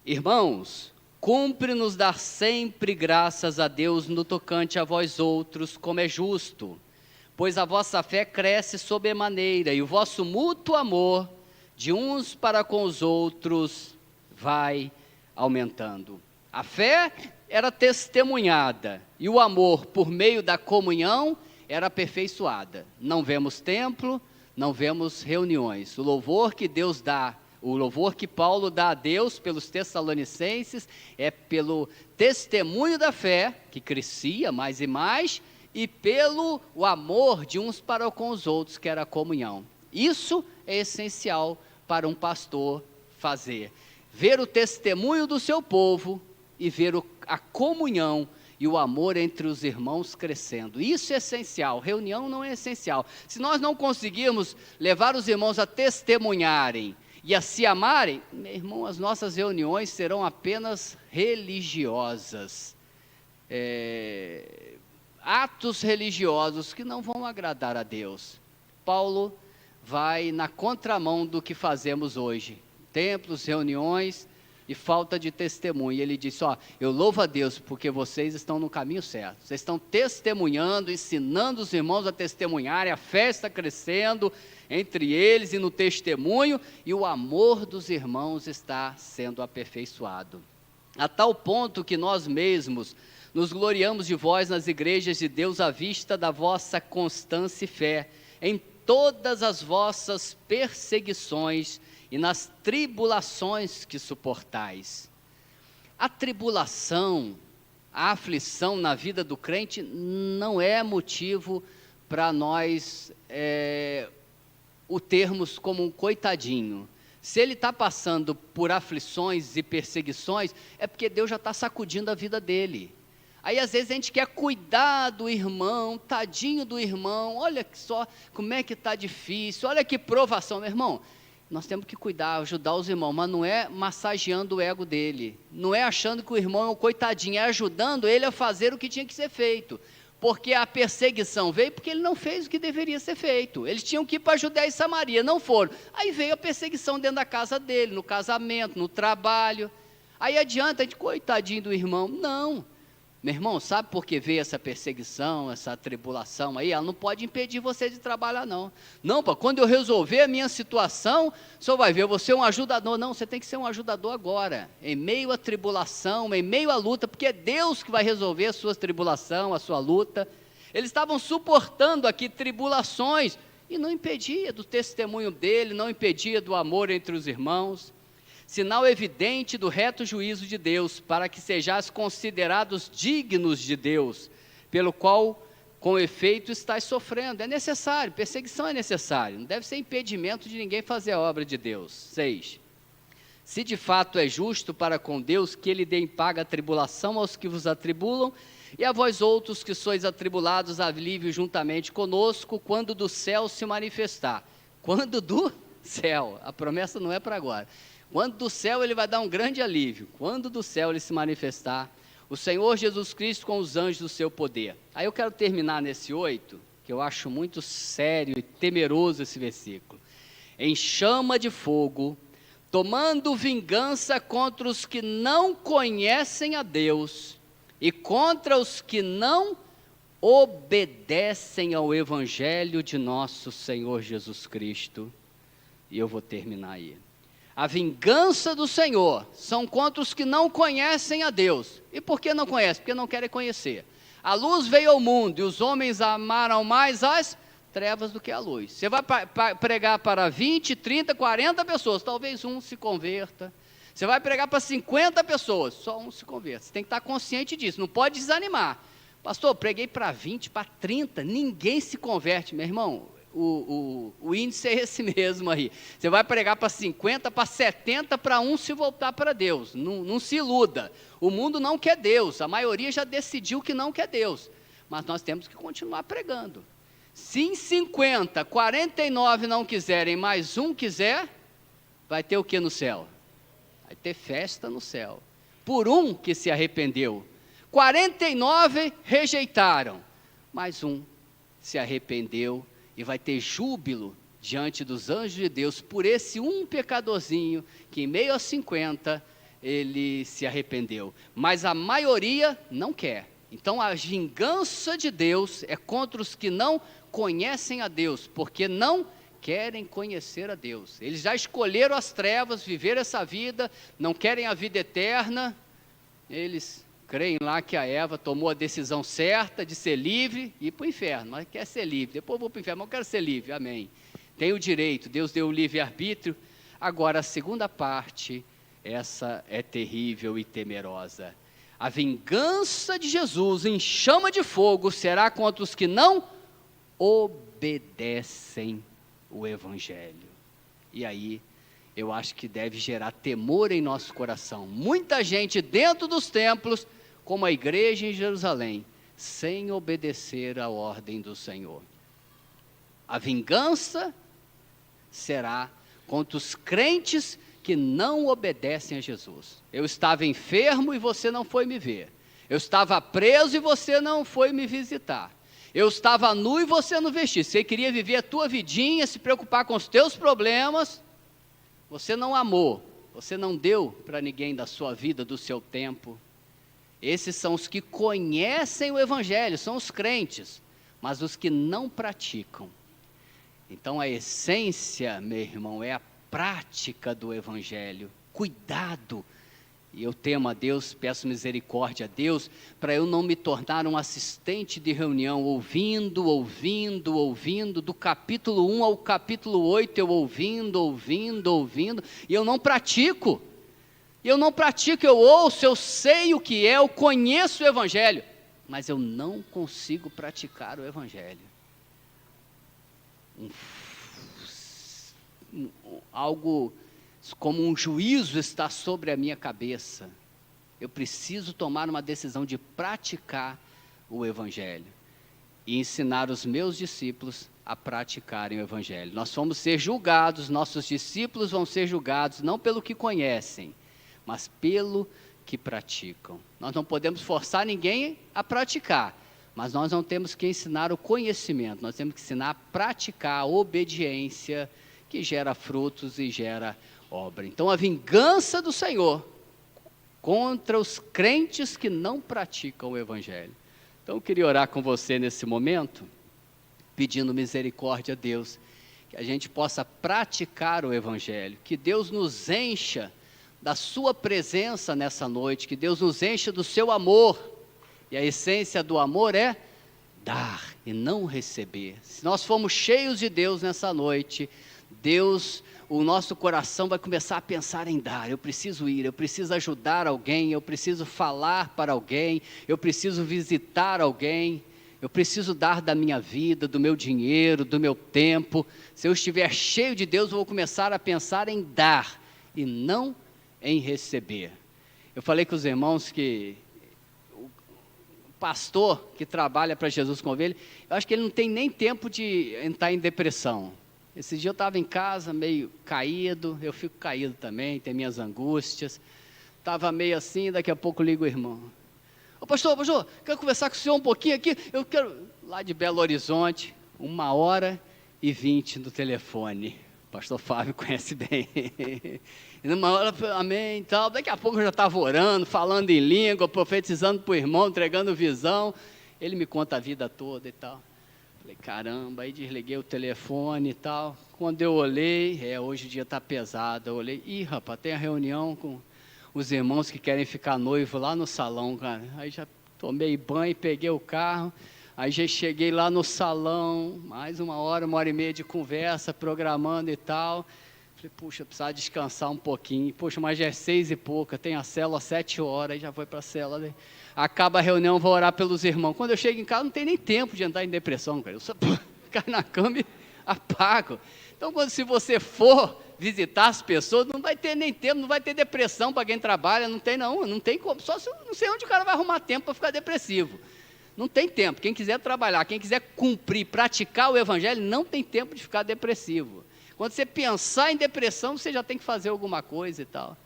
Irmãos, cumpre-nos dar sempre graças a Deus no tocante a vós outros, como é justo, pois a vossa fé cresce sobremaneira e o vosso mútuo amor de uns para com os outros vai aumentando. A fé era testemunhada e o amor por meio da comunhão era aperfeiçoada. Não vemos templo, não vemos reuniões. O louvor que Deus dá, o louvor que Paulo dá a Deus pelos Tessalonicenses é pelo testemunho da fé, que crescia mais e mais, e pelo o amor de uns para com os outros, que era a comunhão. Isso é essencial para um pastor fazer. Ver o testemunho do seu povo e ver a comunhão e o amor entre os irmãos crescendo. Isso é essencial, reunião não é essencial. Se nós não conseguirmos levar os irmãos a testemunharem e a se amarem, meu irmão, as nossas reuniões serão apenas religiosas. Atos religiosos que não vão agradar a Deus. Paulo vai na contramão do que fazemos hoje. Templos, reuniões e falta de testemunho. Ele disse, eu louvo a Deus porque vocês estão no caminho certo. Vocês estão testemunhando, ensinando os irmãos a testemunharem, a fé está crescendo entre eles e no testemunho, e o amor dos irmãos está sendo aperfeiçoado. A tal ponto que nós mesmos nos gloriamos de vós nas igrejas de Deus à vista da vossa constância e fé, em todas as vossas perseguições e nas tribulações que suportais. A tribulação, a aflição na vida do crente não é motivo para nós o termos como um coitadinho. Se ele está passando por aflições e perseguições, é porque Deus já está sacudindo a vida dele. Aí às vezes a gente quer cuidar do irmão, tadinho do irmão, olha só como é que está difícil, olha que provação. Meu irmão, nós temos que cuidar, ajudar os irmãos, mas não é massageando o ego dele, não é achando que o irmão é um coitadinho, é ajudando ele a fazer o que tinha que ser feito, porque a perseguição veio porque ele não fez o que deveria ser feito. Eles tinham que ir para a Judéia e Samaria, não foram, aí veio a perseguição dentro da casa dele, no casamento, no trabalho, aí adianta a gente, coitadinho do irmão, não. Meu irmão, sabe por que veio essa perseguição, essa tribulação aí? Ela não pode impedir você de trabalhar, não. Não, quando eu resolver a minha situação, o senhor vai ver, eu vou ser um ajudador. Não, você tem que ser um ajudador agora, em meio à tribulação, em meio à luta, porque é Deus que vai resolver a sua tribulação, a sua luta. Eles estavam suportando aqui tribulações, e não impedia do testemunho dele, não impedia do amor entre os irmãos. Sinal evidente do reto juízo de Deus, para que sejais considerados dignos de Deus, pelo qual, com efeito, estáis sofrendo. É necessário, perseguição é necessário, não deve ser impedimento de ninguém fazer a obra de Deus. 6. Se de fato é justo para com Deus que Ele dê em paga a tribulação aos que vos atribulam, e a vós outros que sois atribulados, alívio juntamente conosco, quando do céu se manifestar. Quando do céu, a promessa não é para agora. Quando do céu ele vai dar um grande alívio, quando do céu ele se manifestar, o Senhor Jesus Cristo com os anjos do seu poder. Aí eu quero terminar nesse 8, que eu acho muito sério e temeroso esse versículo. Em chama de fogo, tomando vingança contra os que não conhecem a Deus e contra os que não obedecem ao Evangelho de nosso Senhor Jesus Cristo. E eu vou terminar aí. A vingança do Senhor são contra os que não conhecem a Deus. E por que não conhecem? Porque não querem conhecer. A luz veio ao mundo e os homens amaram mais as trevas do que a luz. Você vai pregar para 20, 30, 40 pessoas, talvez um se converta. Você vai pregar para 50 pessoas, só um se converta. Você tem que estar consciente disso, não pode desanimar. Pastor, preguei para 20, para 30, ninguém se converte. Meu irmão, o índice é esse mesmo aí. Você vai pregar para 50, para 70, para um se voltar para Deus. Não se iluda. O mundo não quer Deus, a maioria já decidiu que não quer Deus. Mas nós temos que continuar pregando. Se em 50, 49 não quiserem, mais um quiser, vai ter o que no céu? Vai ter festa no céu. Por um que se arrependeu. 49 rejeitaram, mais um se arrependeu e vai ter júbilo diante dos anjos de Deus por esse um pecadorzinho que em meio a 50 ele se arrependeu. Mas a maioria não quer. Então a vingança de Deus é contra os que não conhecem a Deus, porque não querem conhecer a Deus. Eles já escolheram as trevas, viver essa vida, não querem a vida eterna. Eles creem lá que a Eva tomou a decisão certa de ser livre e ir para o inferno, mas quer ser livre, depois eu vou para o inferno, mas eu quero ser livre, amém. Tem o direito, Deus deu o livre-arbítrio. Agora a segunda parte, essa é terrível e temerosa. A vingança de Jesus em chama de fogo será contra os que não obedecem o Evangelho. E aí, eu acho que deve gerar temor em nosso coração. Muita gente dentro dos templos, como a igreja em Jerusalém, sem obedecer à ordem do Senhor. A vingança será contra os crentes que não obedecem a Jesus. Eu estava enfermo e você não foi me ver. Eu estava preso e você não foi me visitar. Eu estava nu e você não vestiu. Você queria viver a tua vidinha, se preocupar com os teus problemas. Você não amou, você não deu para ninguém da sua vida, do seu tempo. Esses são os que conhecem o Evangelho, são os crentes, mas os que não praticam. Então a essência, meu irmão, é a prática do Evangelho. Cuidado. E eu temo a Deus, peço misericórdia a Deus, para eu não me tornar um assistente de reunião, ouvindo, do capítulo 1 ao capítulo 8, eu ouvindo, e eu não pratico. Eu ouço, eu sei o que é, eu conheço o Evangelho, mas eu não consigo praticar o Evangelho. Algo como um juízo está sobre a minha cabeça. Eu preciso tomar uma decisão de praticar o Evangelho e ensinar os meus discípulos a praticarem o Evangelho. Nós vamos ser julgados, nossos discípulos vão ser julgados não pelo que conhecem, mas pelo que praticam. Nós não podemos forçar ninguém a praticar, mas nós não temos que ensinar o conhecimento, nós temos que ensinar a praticar a obediência que gera frutos e gera obra. Então a vingança do Senhor contra os crentes que não praticam o Evangelho. Então eu queria orar com você nesse momento, pedindo misericórdia a Deus, que a gente possa praticar o Evangelho, que Deus nos encha da sua presença nessa noite, que Deus nos encha do seu amor, e a essência do amor é dar e não receber. Se nós formos cheios de Deus nessa noite, Deus, o nosso coração vai começar a pensar em dar. Eu preciso ir, eu preciso ajudar alguém, eu preciso falar para alguém, eu preciso visitar alguém, eu preciso dar da minha vida, do meu dinheiro, do meu tempo. Se eu estiver cheio de Deus, eu vou começar a pensar em dar e não em receber. Eu falei com os irmãos que o pastor que trabalha para Jesus com ovelha, eu acho que ele não tem nem tempo de entrar em depressão. Esse dia eu estava em casa, meio caído, eu fico caído também, tenho minhas angústias. Estava meio assim, daqui a pouco ligo o irmão. Ô pastor, quero conversar com o senhor um pouquinho aqui. Eu quero, lá de Belo Horizonte, 1h20 no telefone. O pastor Fábio conhece bem. E numa hora, amém e tal. Daqui a pouco eu já estava orando, falando em língua, profetizando para o irmão, entregando visão. Ele me conta a vida toda e tal. Falei, caramba, aí desliguei o telefone e tal. Quando eu olhei, hoje o dia está pesado, eu olhei, rapaz, tem a reunião com os irmãos que querem ficar noivo lá no salão, cara. Aí já tomei banho, peguei o carro, aí já cheguei lá no salão, mais 1h, 1h30 de conversa, programando e tal. Falei, puxa, precisava descansar um pouquinho. Puxa, mas já é 6 e pouca, tem a célula às 7 horas, aí já foi para a célula. Acaba a reunião, vou orar pelos irmãos. Quando eu chego em casa, não tem nem tempo de entrar em depressão, cara. Eu só caio na cama e apago. Então, se você for visitar as pessoas, não vai ter nem tempo, não vai ter depressão para quem trabalha, não tem como. Só se, não sei onde o cara vai arrumar tempo para ficar depressivo. Não tem tempo. Quem quiser trabalhar, quem quiser cumprir, praticar o evangelho, não tem tempo de ficar depressivo. Quando você pensar em depressão, você já tem que fazer alguma coisa e tal.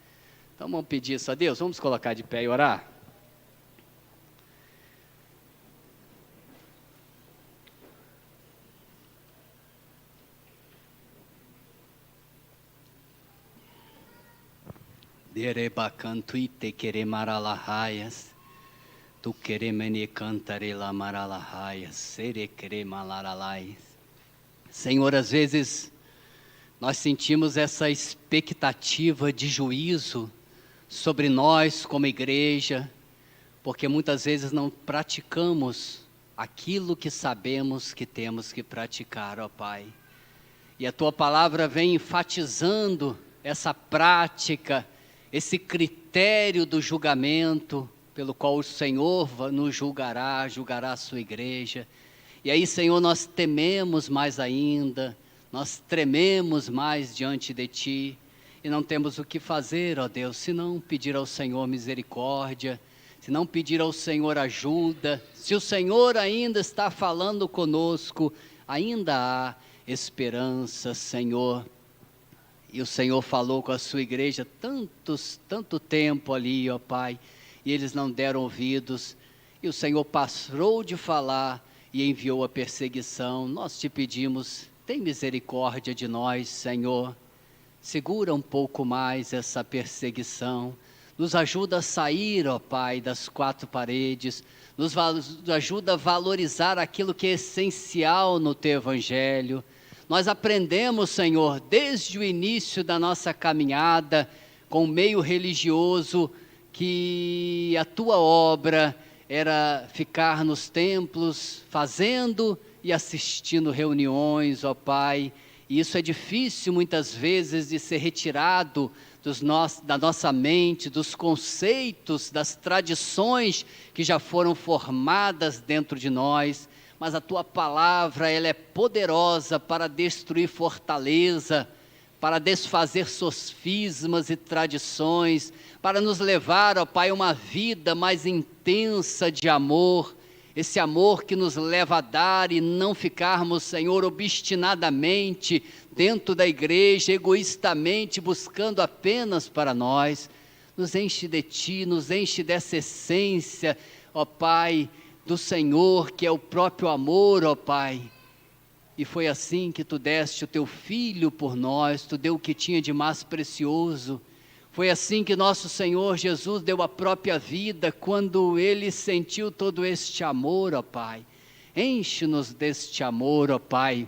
Então vamos pedir isso a Deus, vamos colocar de pé e orar. Derebacantuite queremaralahaias, tu queremene cantarela maralahaias, sere queremalaralais. Senhor, às vezes nós sentimos essa expectativa de juízo sobre nós como igreja, porque muitas vezes não praticamos aquilo que sabemos que temos que praticar, ó Pai. E a Tua palavra vem enfatizando essa prática, esse critério do julgamento, pelo qual o Senhor nos julgará a sua igreja. E aí, Senhor, nós tememos mais ainda, nós trememos mais diante de Ti, e não temos o que fazer, ó Deus, senão pedir ao Senhor misericórdia, se não pedir ao Senhor ajuda. Se o Senhor ainda está falando conosco, ainda há esperança, Senhor. E o Senhor falou com a sua igreja tanto tempo ali, ó Pai, e eles não deram ouvidos, e o Senhor parou de falar e enviou a perseguição. Nós te pedimos, tem misericórdia de nós, Senhor, segura um pouco mais essa perseguição, nos ajuda a sair, ó Pai, das 4 paredes, nos ajuda a valorizar aquilo que é essencial no Teu Evangelho. Nós aprendemos, Senhor, desde o início da nossa caminhada com o meio religioso, que a Tua obra era ficar nos templos, fazendo e assistindo reuniões, ó Pai. E isso é difícil muitas vezes de ser retirado da nossa mente, dos conceitos, das tradições que já foram formadas dentro de nós. Mas a Tua palavra, ela é poderosa para destruir fortaleza, para desfazer sofismas e tradições, para nos levar, ó Pai, a uma vida mais intensa de amor, esse amor que nos leva a dar e não ficarmos, Senhor, obstinadamente dentro da igreja, egoístamente buscando apenas para nós. Nos enche de Ti, nos enche dessa essência, ó Pai, do Senhor, que é o próprio amor, ó Pai. E foi assim que Tu deste o Teu Filho por nós, Tu deu o que tinha de mais precioso. Foi assim que nosso Senhor Jesus deu a própria vida, quando Ele sentiu todo este amor, ó Pai. Enche-nos deste amor, ó Pai,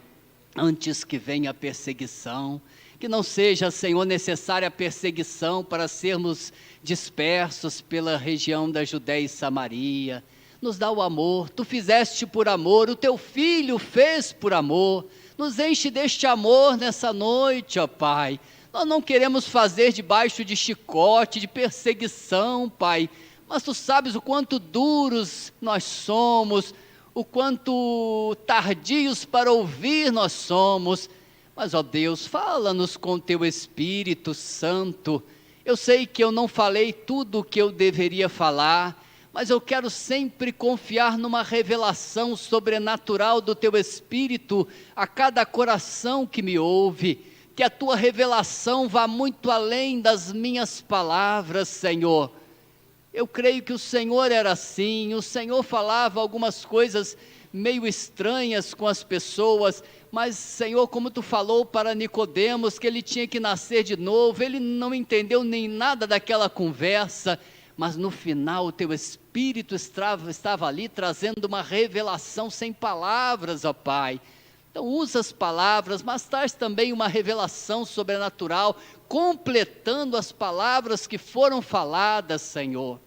antes que venha a perseguição. Que não seja, Senhor, necessária a perseguição para sermos dispersos pela região da Judéia e Samaria. Nos dá o amor, Tu fizeste por amor, o Teu Filho fez por amor. Nos enche deste amor nessa noite, ó Pai. Nós não queremos fazer debaixo de chicote, de perseguição, Pai, mas Tu sabes o quanto duros nós somos, o quanto tardios para ouvir nós somos. Mas, ó Deus, fala-nos com Teu Espírito Santo. Eu sei que eu não falei tudo o que eu deveria falar, mas eu quero sempre confiar numa revelação sobrenatural do Teu Espírito a cada coração que me ouve. Que a Tua revelação vá muito além das minhas palavras, Senhor. Eu creio que o Senhor era assim, o Senhor falava algumas coisas meio estranhas com as pessoas, mas, Senhor, como Tu falou para Nicodemos, que ele tinha que nascer de novo, ele não entendeu nem nada daquela conversa, mas no final o teu Espírito estava ali trazendo uma revelação sem palavras, ó Pai. Então usa as palavras, mas traz também uma revelação sobrenatural, completando as palavras que foram faladas, Senhor.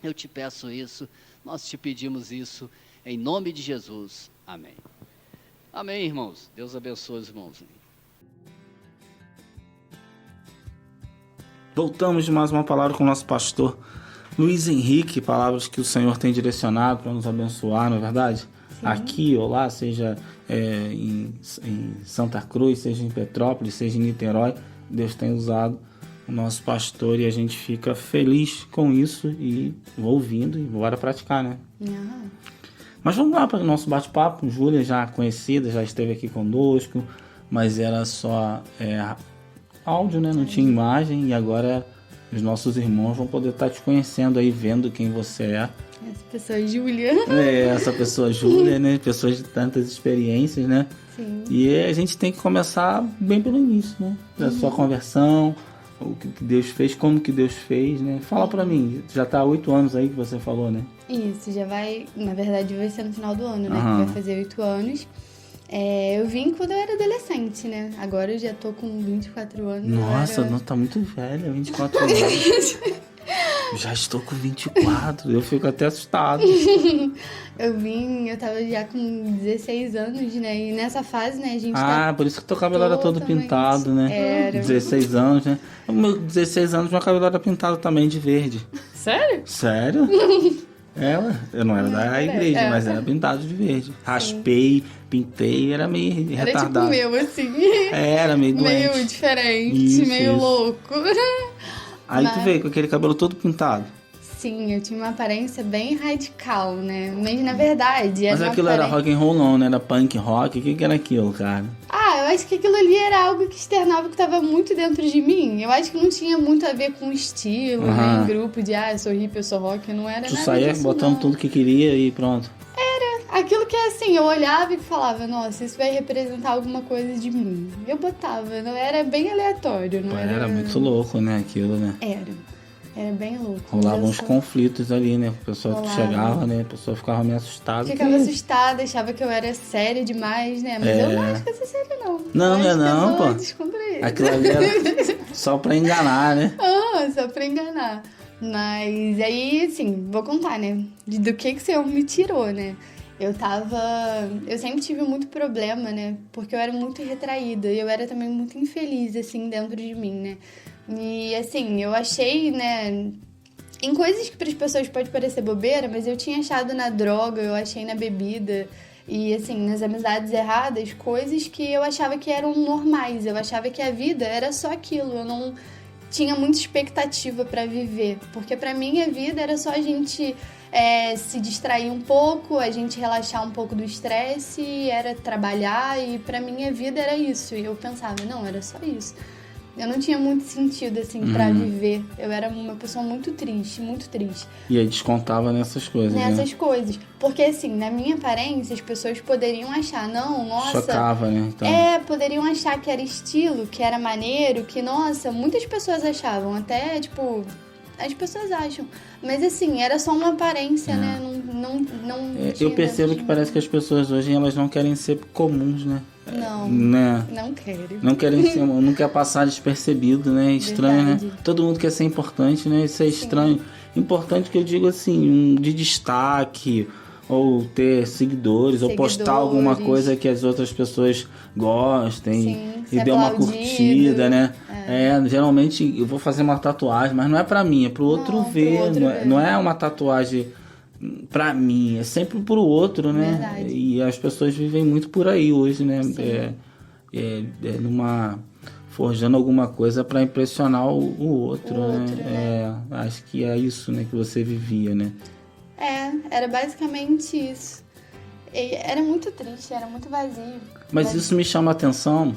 Eu te peço isso, nós te pedimos isso, em nome de Jesus. Amém. Amém, irmãos. Deus abençoe os irmãos. Voltamos de mais uma palavra com o nosso pastor Luiz Henrique, palavras que o Senhor tem direcionado para nos abençoar, não é verdade? Sim. Aqui ou lá, seja em Santa Cruz, seja em Petrópolis, seja em Niterói, Deus tem usado o nosso pastor e a gente fica feliz com isso e ouvindo e bora praticar, né? Uhum. Mas vamos lá para o nosso bate-papo. Júlia, já conhecida, já esteve aqui conosco, mas era só áudio, né? Não tinha imagem, e agora os nossos irmãos vão poder estar te conhecendo aí, vendo quem você é. Essa pessoa é Júlia. Essa pessoa Júlia, né? Pessoas de tantas experiências, né? Sim. E a gente tem que começar bem pelo início, né? Da sua conversão, o que Deus fez, como que Deus fez, né? Fala pra mim, já tá há 8 anos aí que você falou, né? Isso, já vai, na verdade vai ser no final do ano, né? Que vai fazer 8 anos. Eu vim quando eu era adolescente, né? Agora eu já tô com 24 anos. Nossa, não, tá muito velha, 24 anos. Já estou com 24, eu fico até assustado. Eu tava já com 16 anos, né? E nessa fase, né, a gente por isso que teu cabelo era todo pintado, né? Era. 16 anos, né? Meu 16 anos, meu cabelo era pintado também de verde. Sério? Sério? Eu não era da igreja, mas era pintado de verde. Raspei, pintei, era meio retardado. Era tipo meu, assim. Era meio doente. Meio diferente, meio louco. Aí tu veio com aquele cabelo todo pintado. Sim, eu tinha uma aparência bem radical, né? Mas na verdade... Mas aquilo era rock and roll não, né? Era punk rock? O que era aquilo, cara? Eu acho que aquilo ali era algo que externava que estava muito dentro de mim. Eu acho que não tinha muito a ver com estilo, né? Grupo de, eu sou hippie, eu sou rock, não era nada disso. Tu saía botando tudo que queria e pronto. Era aquilo que, assim, eu olhava e falava, nossa, isso vai representar alguma coisa de mim. Eu botava, não era bem aleatório, não era... Era muito louco, né, aquilo, né? Era bem louco. Rolavam uns conflitos ali, né? A pessoa que chegava, né? A pessoa ficava meio assustada. Ficava assustada, achava que eu era séria demais, né? Mas eu não acho que eu sou séria, não. Não, pô. Aquilo ali era só pra enganar, né? Só pra enganar. Mas aí, assim, vou contar, né? Do que o Senhor me tirou, né? Eu sempre tive muito problema, né? Porque eu era muito retraída e eu era também muito infeliz, assim, dentro de mim, né? E, assim, eu achei, né... Em coisas que para as pessoas pode parecer bobeira, mas eu tinha achado na droga, eu achei na bebida e, assim, nas amizades erradas, coisas que eu achava que eram normais. Eu achava que a vida era só aquilo, eu não tinha muita expectativa para viver. Porque para mim a vida era só a gente... se distrair um pouco, a gente relaxar um pouco do estresse, era trabalhar, e pra mim a vida era isso. E eu pensava, não, era só isso. Eu não tinha muito sentido, assim, pra viver. Eu era uma pessoa muito triste, muito triste. E aí descontava nessas coisas, Nessas coisas. Porque, assim, na minha aparência, as pessoas poderiam achar, não, nossa... Chocava, né? Então... poderiam achar que era estilo, que era maneiro, que, nossa, muitas pessoas achavam. Até, tipo... As pessoas acham. Mas, assim, era só uma aparência, né? Não eu percebo que parece que as pessoas hoje, elas não querem ser comuns, né? Não, né? Não querem. Não querem ser, não quer passar despercebido, né? Estranho, verdade. Né? Todo mundo quer ser importante, né? Isso é estranho. Importante que eu digo assim, de destaque, ou ter seguidores, ou postar alguma coisa que as outras pessoas gostem e dê uma curtida, né? Geralmente eu vou fazer uma tatuagem, mas não é pra mim, é pro outro ver. Não é uma tatuagem pra mim, é sempre pro outro, né? Verdade. E as pessoas vivem muito por aí hoje, né? Forjando alguma coisa pra impressionar o outro, né? Acho que é isso, né, que você vivia, né? Era basicamente isso. Era muito triste, era muito vazio. Mas isso me chama a atenção,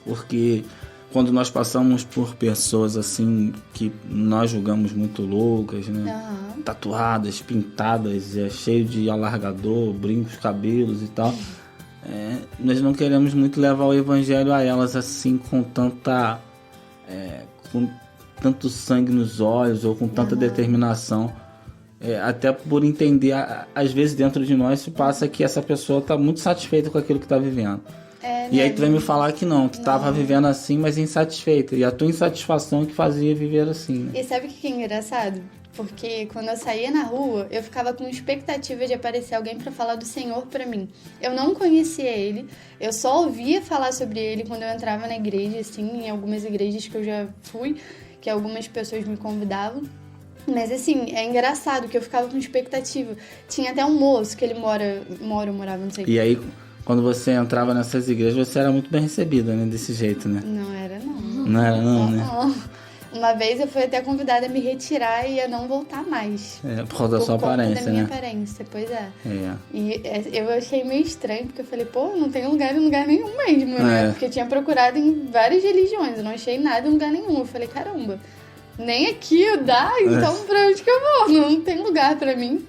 porque quando nós passamos por pessoas assim que nós julgamos muito loucas, né? Tatuadas, pintadas, cheio de alargador, brincos, cabelos e tal. Nós não queremos muito levar o evangelho a elas assim com tanta tanto sangue nos olhos ou com tanta determinação. Até por entender, às vezes dentro de nós se passa que essa pessoa está muito satisfeita com aquilo que está vivendo. E aí tu vai me falar que não, tu estava vivendo assim, mas insatisfeita. E a tua insatisfação que fazia viver assim, né? E sabe o que é engraçado? Porque quando eu saía na rua, eu ficava com expectativa de aparecer alguém para falar do Senhor para mim. Eu não conhecia ele, eu só ouvia falar sobre ele quando eu entrava na igreja, assim, em algumas igrejas que eu já fui, que algumas pessoas me convidavam. Mas assim, é engraçado que eu ficava com expectativa. Tinha até um moço que ele morava, não sei. E aí, quando você entrava nessas igrejas, você era muito bem recebida, né? Desse jeito, né? Não era, não. Não era, não, né? Não. Uma vez eu fui até convidada a me retirar e a não voltar mais. Por causa da sua aparência, da minha né? aparência, pois é. É. E eu achei meio estranho, porque eu falei, pô, não tem lugar em lugar nenhum mesmo, né? Porque eu tinha procurado em várias religiões, eu não achei nada em lugar nenhum. Eu falei, caramba, nem aqui dá, então pra onde que eu vou? Não tem lugar pra mim.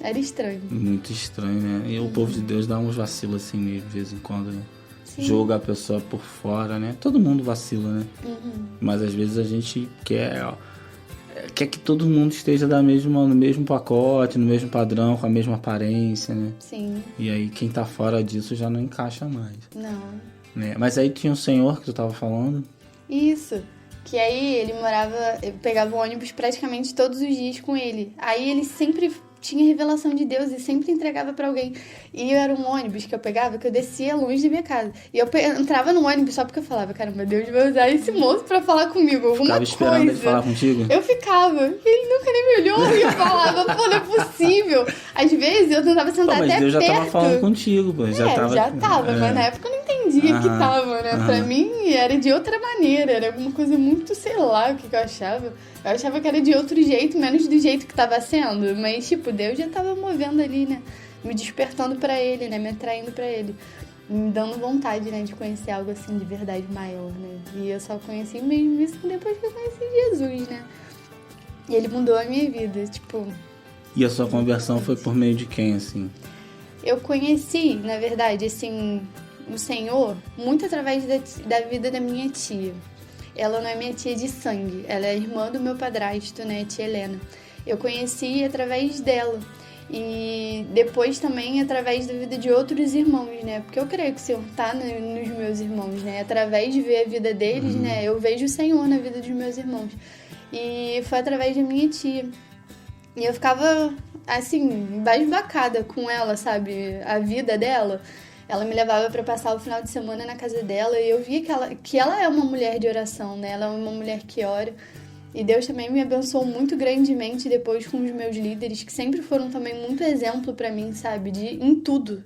Era estranho. Muito estranho, né? E o povo de Deus dá uns vacilos assim mesmo, de vez em quando, né? Sim. Julga a pessoa por fora, né? Todo mundo vacila, né? Mas às vezes a gente quer que todo mundo esteja no mesmo pacote, no mesmo padrão, com a mesma aparência, né? Sim. E aí quem tá fora disso já não encaixa mais. Não. Né? Mas aí tinha um senhor que tu tava falando. Isso. Que aí ele eu pegava o ônibus praticamente todos os dias com ele. Aí ele sempre tinha revelação de Deus e sempre entregava pra alguém. E era um ônibus que eu pegava, que eu descia longe da minha casa. E eu entrava no ônibus só porque eu falava, caramba, Deus vai usar esse moço pra falar comigo, alguma Ficava esperando coisa. ele falar contigo? Eu ficava. E ele nunca nem me olhou e eu falava, pô, não é possível. Às vezes eu tentava sentar mas até Deus já perto. tava falando contigo, pô. Já tava, mas na época eu não entendia que tava, né? Pra mim era de outra maneira, era alguma coisa muito, sei lá, o que eu achava. Eu achava que era de outro jeito, menos do jeito que tava sendo. Mas, tipo, Deus já tava movendo ali, né? Me despertando pra ele, né? Me atraindo pra ele. Me dando vontade, né? De conhecer algo assim de verdade maior, né? E eu só conheci mesmo isso depois que eu conheci Jesus, né? E ele mudou a minha vida, tipo... E a sua conversão foi por meio de quem, assim? Eu conheci, na verdade, assim, o Senhor muito através da vida da minha tia. Ela não é minha tia de sangue, ela é irmã do meu padrasto, né, tia Helena. Eu conheci através dela e depois também através da vida de outros irmãos, né, porque eu creio que o Senhor tá nos meus irmãos, né, através de ver a vida deles, né, eu vejo o Senhor na vida dos meus irmãos. E foi através da minha tia. E eu ficava, assim, embasbacada com ela, sabe, a vida dela. Ela me levava para passar o final de semana na casa dela e eu via que ela é uma mulher de oração, né? Ela é uma mulher que ora. E Deus também me abençoou muito grandemente depois com os meus líderes, que sempre foram também muito exemplo para mim, sabe? Em tudo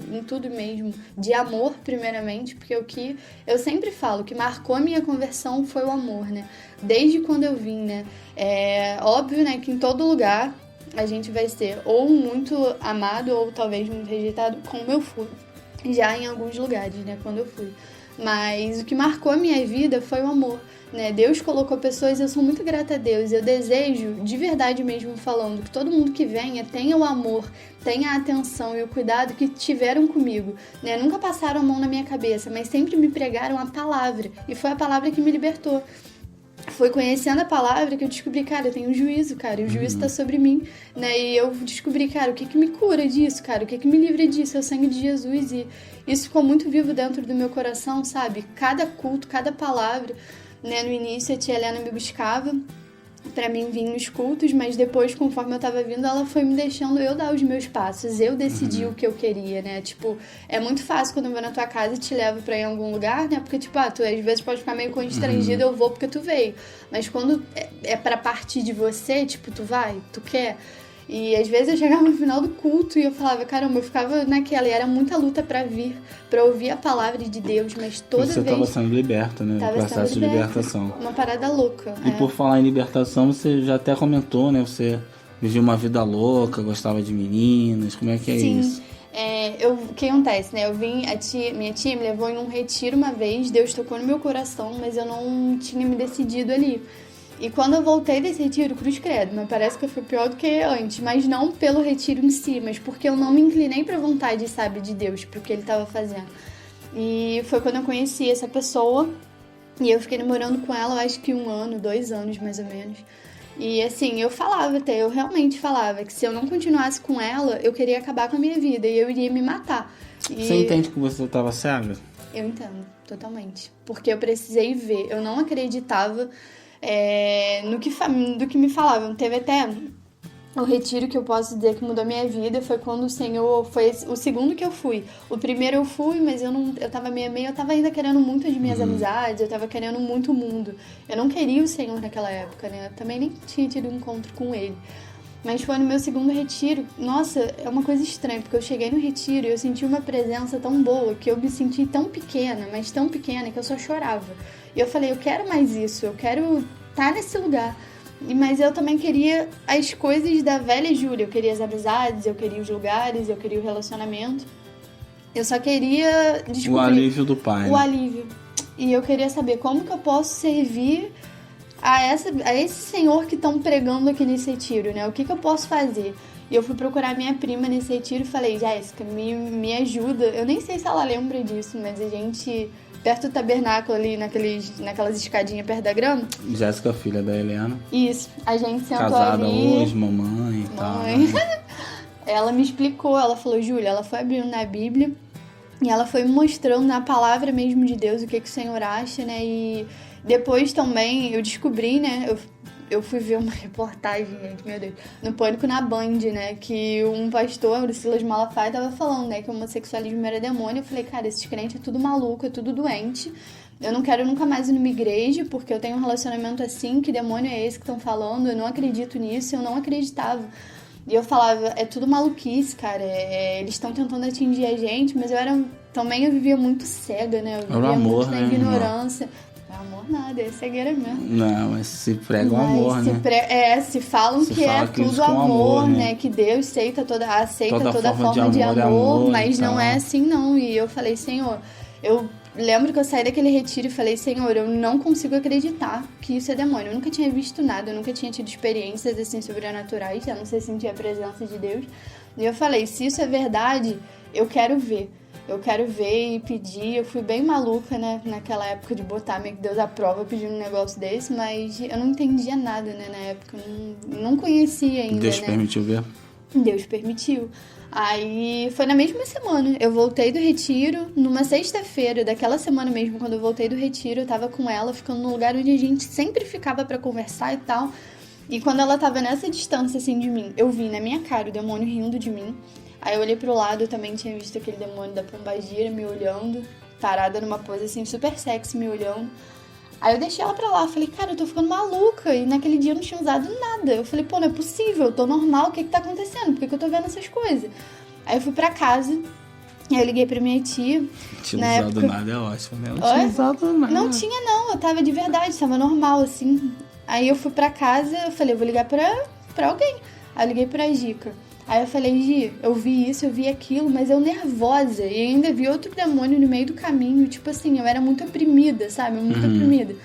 mesmo. De amor, primeiramente, porque o que eu sempre falo, que marcou a minha conversão foi o amor, né? Desde quando eu vim, né? É óbvio, né, que em todo lugar a gente vai ser ou muito amado ou talvez muito rejeitado, como eu fui. Já em alguns lugares, né, quando eu fui. Mas o que marcou a minha vida foi o amor, né? Deus colocou pessoas, eu sou muito grata a Deus. Eu desejo, de verdade mesmo falando, que todo mundo que venha tenha o amor, tenha a atenção e o cuidado que tiveram comigo, né? Nunca passaram a mão na minha cabeça, mas sempre me pregaram a palavra. E foi a palavra que me libertou. Foi conhecendo a palavra que eu descobri, cara, eu tenho um juízo, cara, e o juízo tá sobre mim, né, e eu descobri, cara, o que me cura disso, cara, o que me livra disso, é o sangue de Jesus, e isso ficou muito vivo dentro do meu coração, sabe, cada culto, cada palavra, né, no início a tia Helena me buscava pra mim vir nos cultos, mas depois, conforme eu tava vindo, ela foi me deixando eu dar os meus passos, eu decidi o que eu queria, né, tipo, é muito fácil quando eu vou na tua casa e te levo pra ir em algum lugar, né, porque, tipo, tu às vezes pode ficar meio constrangido, eu vou porque tu veio, mas quando é pra partir de você, tipo, tu vai, tu quer, e às vezes eu chegava no final do culto e eu falava, caramba, eu ficava naquela, e era muita luta pra vir, pra ouvir a palavra de Deus, mas toda você vez... Você tava sendo liberta, né, no processo de libertação. Uma parada louca. E por falar em libertação, você já até comentou, né, você vivia uma vida louca, gostava de meninas, como é que é isso? Sim, o que acontece, né, minha tia me levou em um retiro uma vez, Deus tocou no meu coração, mas eu não tinha me decidido ali. E quando eu voltei desse retiro, cruz credo, mas parece que eu fui pior do que antes. Mas não pelo retiro em si, mas porque eu não me inclinei pra vontade, sabe, de Deus, pro que ele tava fazendo. E foi quando eu conheci essa pessoa, E eu fiquei namorando com ela, eu acho que 1 ano, 2 anos mais ou menos. E assim, eu falava até, eu realmente falava que se eu não continuasse com ela, eu queria acabar com a minha vida e eu iria me matar. E Você entende que você estava cega? eu entendo, totalmente. Porque eu precisei ver, eu não acreditava do que me falavam. Teve até o retiro que eu posso dizer que mudou minha vida, foi quando o Senhor, foi o segundo que eu fui. O primeiro eu fui, mas eu tava eu tava ainda querendo muito de minhas amizades, eu tava querendo muito o mundo. Eu não queria o Senhor naquela época, né? Eu também nem tinha tido um encontro com Ele. Mas foi no meu segundo retiro. Nossa, é uma coisa estranha, porque eu cheguei no retiro e eu senti uma presença tão boa, que eu me senti tão pequena, mas tão pequena, que eu só chorava. E eu falei, eu quero mais isso, eu quero estar nesse lugar. Mas eu também queria as coisas da velha Júlia. Eu queria as amizades, eu queria os lugares, eu queria o relacionamento. Eu só queria descobrir O alívio do pai. o alívio. E eu queria saber como que eu posso servir a esse senhor que estão pregando aqui nesse retiro, né? O que eu posso fazer? E eu fui procurar minha prima nesse retiro e falei, Jéssica, me ajuda. Eu nem sei se ela lembra disso, mas a gente, perto do tabernáculo ali, naquelas escadinhas perto da grama. Jéssica, filha da Helena. Isso, a gente sentou Casada ali. hoje, mamãe e tal. Mãe. Ela me explicou, ela falou, Júlia, ela foi abrindo na Bíblia e ela foi me mostrando na palavra mesmo de Deus o que o Senhor acha, né? E depois também eu descobri, né? Eu fui ver uma reportagem, gente, meu Deus, no Pânico na Band, né? Que um pastor, o Silas Malafaia, tava falando, né? Que o homossexualismo era demônio. Eu falei, cara, esses crentes é tudo maluco, é tudo doente. Eu não quero nunca mais ir numa igreja, porque eu tenho um relacionamento assim, que demônio é esse que estão falando? Eu não acredito nisso, eu não acreditava. E eu falava, é tudo maluquice, cara. Eles estão tentando atingir a gente, mas eu vivia muito cega, né? Eu vivia Era o amor, muito na né, ignorância. Não é amor nada, é cegueira mesmo. Não, mas se prega o amor, Mas né? se falam Se que fala é que isso tudo com amor, né? né? Que Deus aceita toda Toda forma de amor, mas e não tal. é assim não. E eu falei, Senhor, eu lembro que eu saí daquele retiro e falei, Senhor, eu não consigo acreditar que isso é demônio. Eu nunca tinha visto nada, eu nunca tinha tido experiências assim sobrenaturais, a não ser sentir a presença de Deus. E eu falei, se isso é verdade, eu quero ver. Eu quero ver e pedir. Eu fui bem maluca, né, naquela época de botar meio que Deus à prova pedindo um negócio desse, mas eu não entendia nada, né, na época. Eu não conhecia ainda, Deus né? permitiu ver. Deus permitiu. Aí foi na mesma semana. Eu voltei do retiro, numa sexta-feira, daquela semana mesmo, quando eu voltei do retiro, eu tava com ela, ficando no lugar onde a gente sempre ficava pra conversar e tal. E quando ela tava nessa distância, assim, de mim, eu vi na minha cara o demônio rindo de mim. Aí eu olhei pro lado, eu também tinha visto aquele demônio da pombagira me olhando, parada numa pose, assim, super sexy, me olhando. Aí eu deixei ela pra lá, falei, cara, eu tô ficando maluca. E naquele dia eu não tinha usado nada. Eu falei, pô, não é possível, eu tô normal, o que tá acontecendo? Por que eu tô vendo essas coisas? Aí eu fui pra casa, aí eu liguei pra minha tia. Tinha Na usado época... nada, é ótimo, né? Não Oi? tinha usado nada. Não tinha, não, eu tava de verdade, tava normal, assim. Aí eu fui pra casa, eu falei, eu vou ligar pra alguém. Aí eu liguei pra Gica. Aí eu falei, Gi, eu vi isso, eu vi aquilo, mas eu nervosa. E ainda vi outro demônio no meio do caminho. Tipo assim, eu era muito oprimida, sabe? Muito oprimida.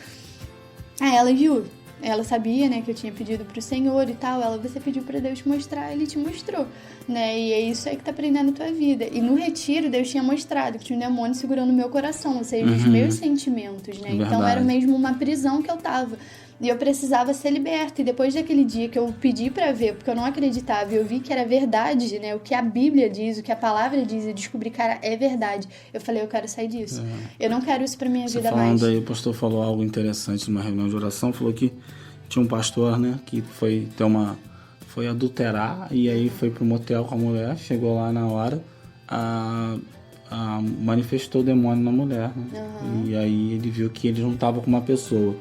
Aí ela, Ju, ela sabia, né, que eu tinha pedido pro Senhor e tal. Ela, você pediu pra Deus te mostrar, Ele te mostrou, né? E é isso aí que tá prendendo a tua vida. E no retiro, Deus tinha mostrado que tinha um demônio segurando o meu coração, ou seja, os meus sentimentos, né? Verdade. Então era mesmo uma prisão que eu tava. E eu precisava ser liberta. E depois daquele dia que eu pedi pra ver, porque eu não acreditava, e eu vi que era verdade, né? O que a Bíblia diz, o que a palavra diz, e descobri, cara, é verdade. Eu falei, eu quero sair disso. Eu não quero isso pra minha Você vida falando mais. aí, o pastor falou algo interessante numa reunião de oração, falou que tinha um pastor, né, que foi adulterar e aí foi pro motel com a mulher, chegou lá na hora, manifestou o demônio na mulher, né? E aí ele viu que ele não tava com uma pessoa,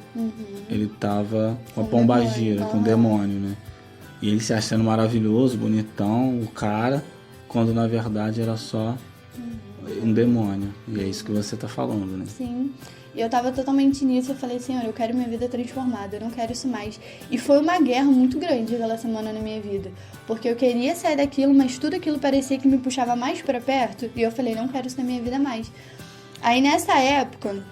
ele tava com a Com pombagira, demônio. com o demônio, né? E ele se achando maravilhoso, bonitão, o cara, quando na verdade era só um demônio. E é isso que você tá falando, né? Sim. E eu tava totalmente nisso, eu falei, Senhor, eu quero minha vida transformada, eu não quero isso mais. E foi uma guerra muito grande aquela semana na minha vida, porque eu queria sair daquilo, mas tudo aquilo parecia que me puxava mais pra perto, e eu falei, não quero isso na minha vida mais. Aí nessa época,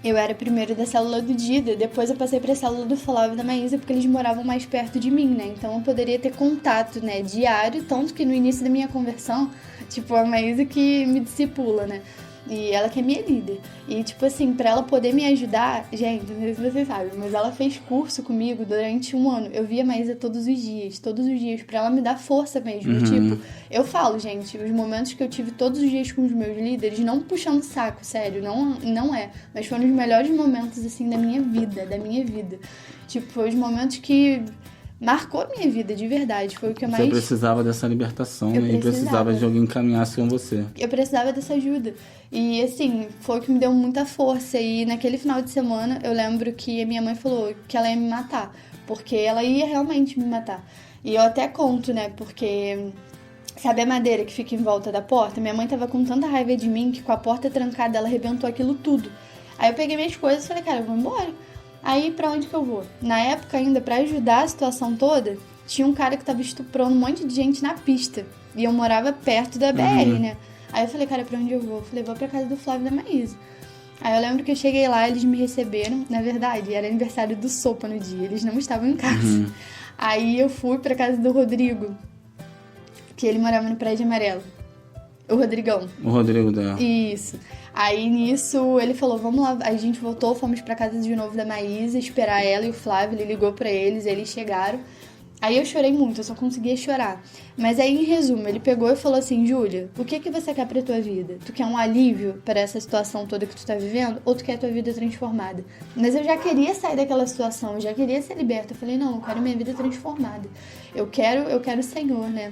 eu era primeiro da célula do Dida, depois eu passei pra célula do Flávio e da Maísa, porque eles moravam mais perto de mim, né? Então eu poderia ter contato, né, diário, tanto que no início da minha conversão, tipo, a Maísa que me discipula, né? E ela que é minha líder. E, tipo assim, pra ela poder me ajudar, gente, não sei se vocês sabem, mas ela fez curso comigo durante 1 ano. Eu via a Maísa todos os dias, pra ela me dar força mesmo. Tipo, eu falo, gente, os momentos que eu tive todos os dias com os meus líderes, não puxando saco, sério, não é. Mas foram os melhores momentos, assim, da minha vida. Tipo, foi os momentos que marcou a minha vida, de verdade. Foi o que eu mais... Você precisava dessa libertação, Eu né? E precisava de alguém que caminhasse com você. Eu precisava dessa ajuda. E, assim, foi o que me deu muita força. E naquele final de semana, eu lembro que a minha mãe falou que ela ia me matar. Porque ela ia realmente me matar. E eu até conto, né? Porque... Sabe a madeira que fica em volta da porta? Minha mãe tava com tanta raiva de mim que com a porta trancada ela arrebentou aquilo tudo. Aí eu peguei minhas coisas e falei, cara, eu vou embora. Aí pra onde que eu vou? Na época ainda, pra ajudar a situação toda, tinha um cara que tava estuprando um monte de gente na pista. E eu morava perto da BR, né? Aí eu falei, cara, pra onde eu vou? Eu falei, vou pra casa do Flávio e da Maísa. Aí eu lembro que eu cheguei lá, eles me receberam. Na verdade, era aniversário do Sopa no dia, eles não estavam em casa. Aí eu fui pra casa do Rodrigo, que ele morava no Prédio Amarelo. O Rodrigão. O Rodrigo dela. Isso. Aí nisso ele falou, vamos lá. Aí a gente voltou, fomos pra casa de novo da Maísa, esperar ela e o Flávio. Ele ligou pra eles chegaram. Aí eu chorei muito, eu só conseguia chorar. Mas aí, em resumo, ele pegou e falou assim, Júlia, o que você quer pra tua vida? Tu quer um alívio para essa situação toda que tu tá vivendo? Ou tu quer a tua vida transformada? Mas eu já queria sair daquela situação, eu já queria ser liberta. Eu falei, não, eu quero minha vida transformada. Eu quero o Senhor, né?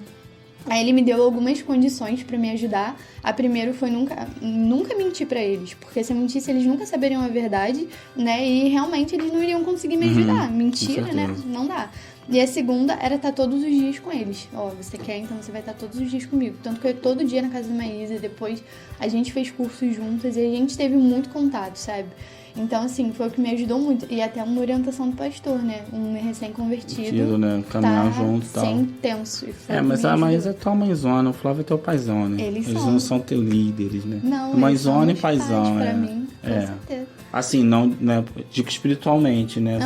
Aí ele me deu algumas condições pra me ajudar. A primeira foi nunca mentir pra eles, porque se eu mentisse eles nunca saberiam a verdade, né? E realmente eles não iriam conseguir me ajudar. Mentira, né? Não dá. E a segunda era estar todos os dias com eles. Ó, você quer, então você vai estar todos os dias comigo. Tanto que eu ia todo dia na casa da Maísa, depois a gente fez cursos juntas e a gente teve muito contato, sabe? Então, assim, foi o que me ajudou muito. E até uma orientação do pastor, né? Um recém-convertido. Né? Caminhar junto e tal. Sem tenso. Mas a Maísa é tua mãezona, o Flávio é teu paizão, né? Eles não são teus líderes, né? Não, mãezona e paizão, pra mim, com certeza. Assim, não, né? Digo espiritualmente, né?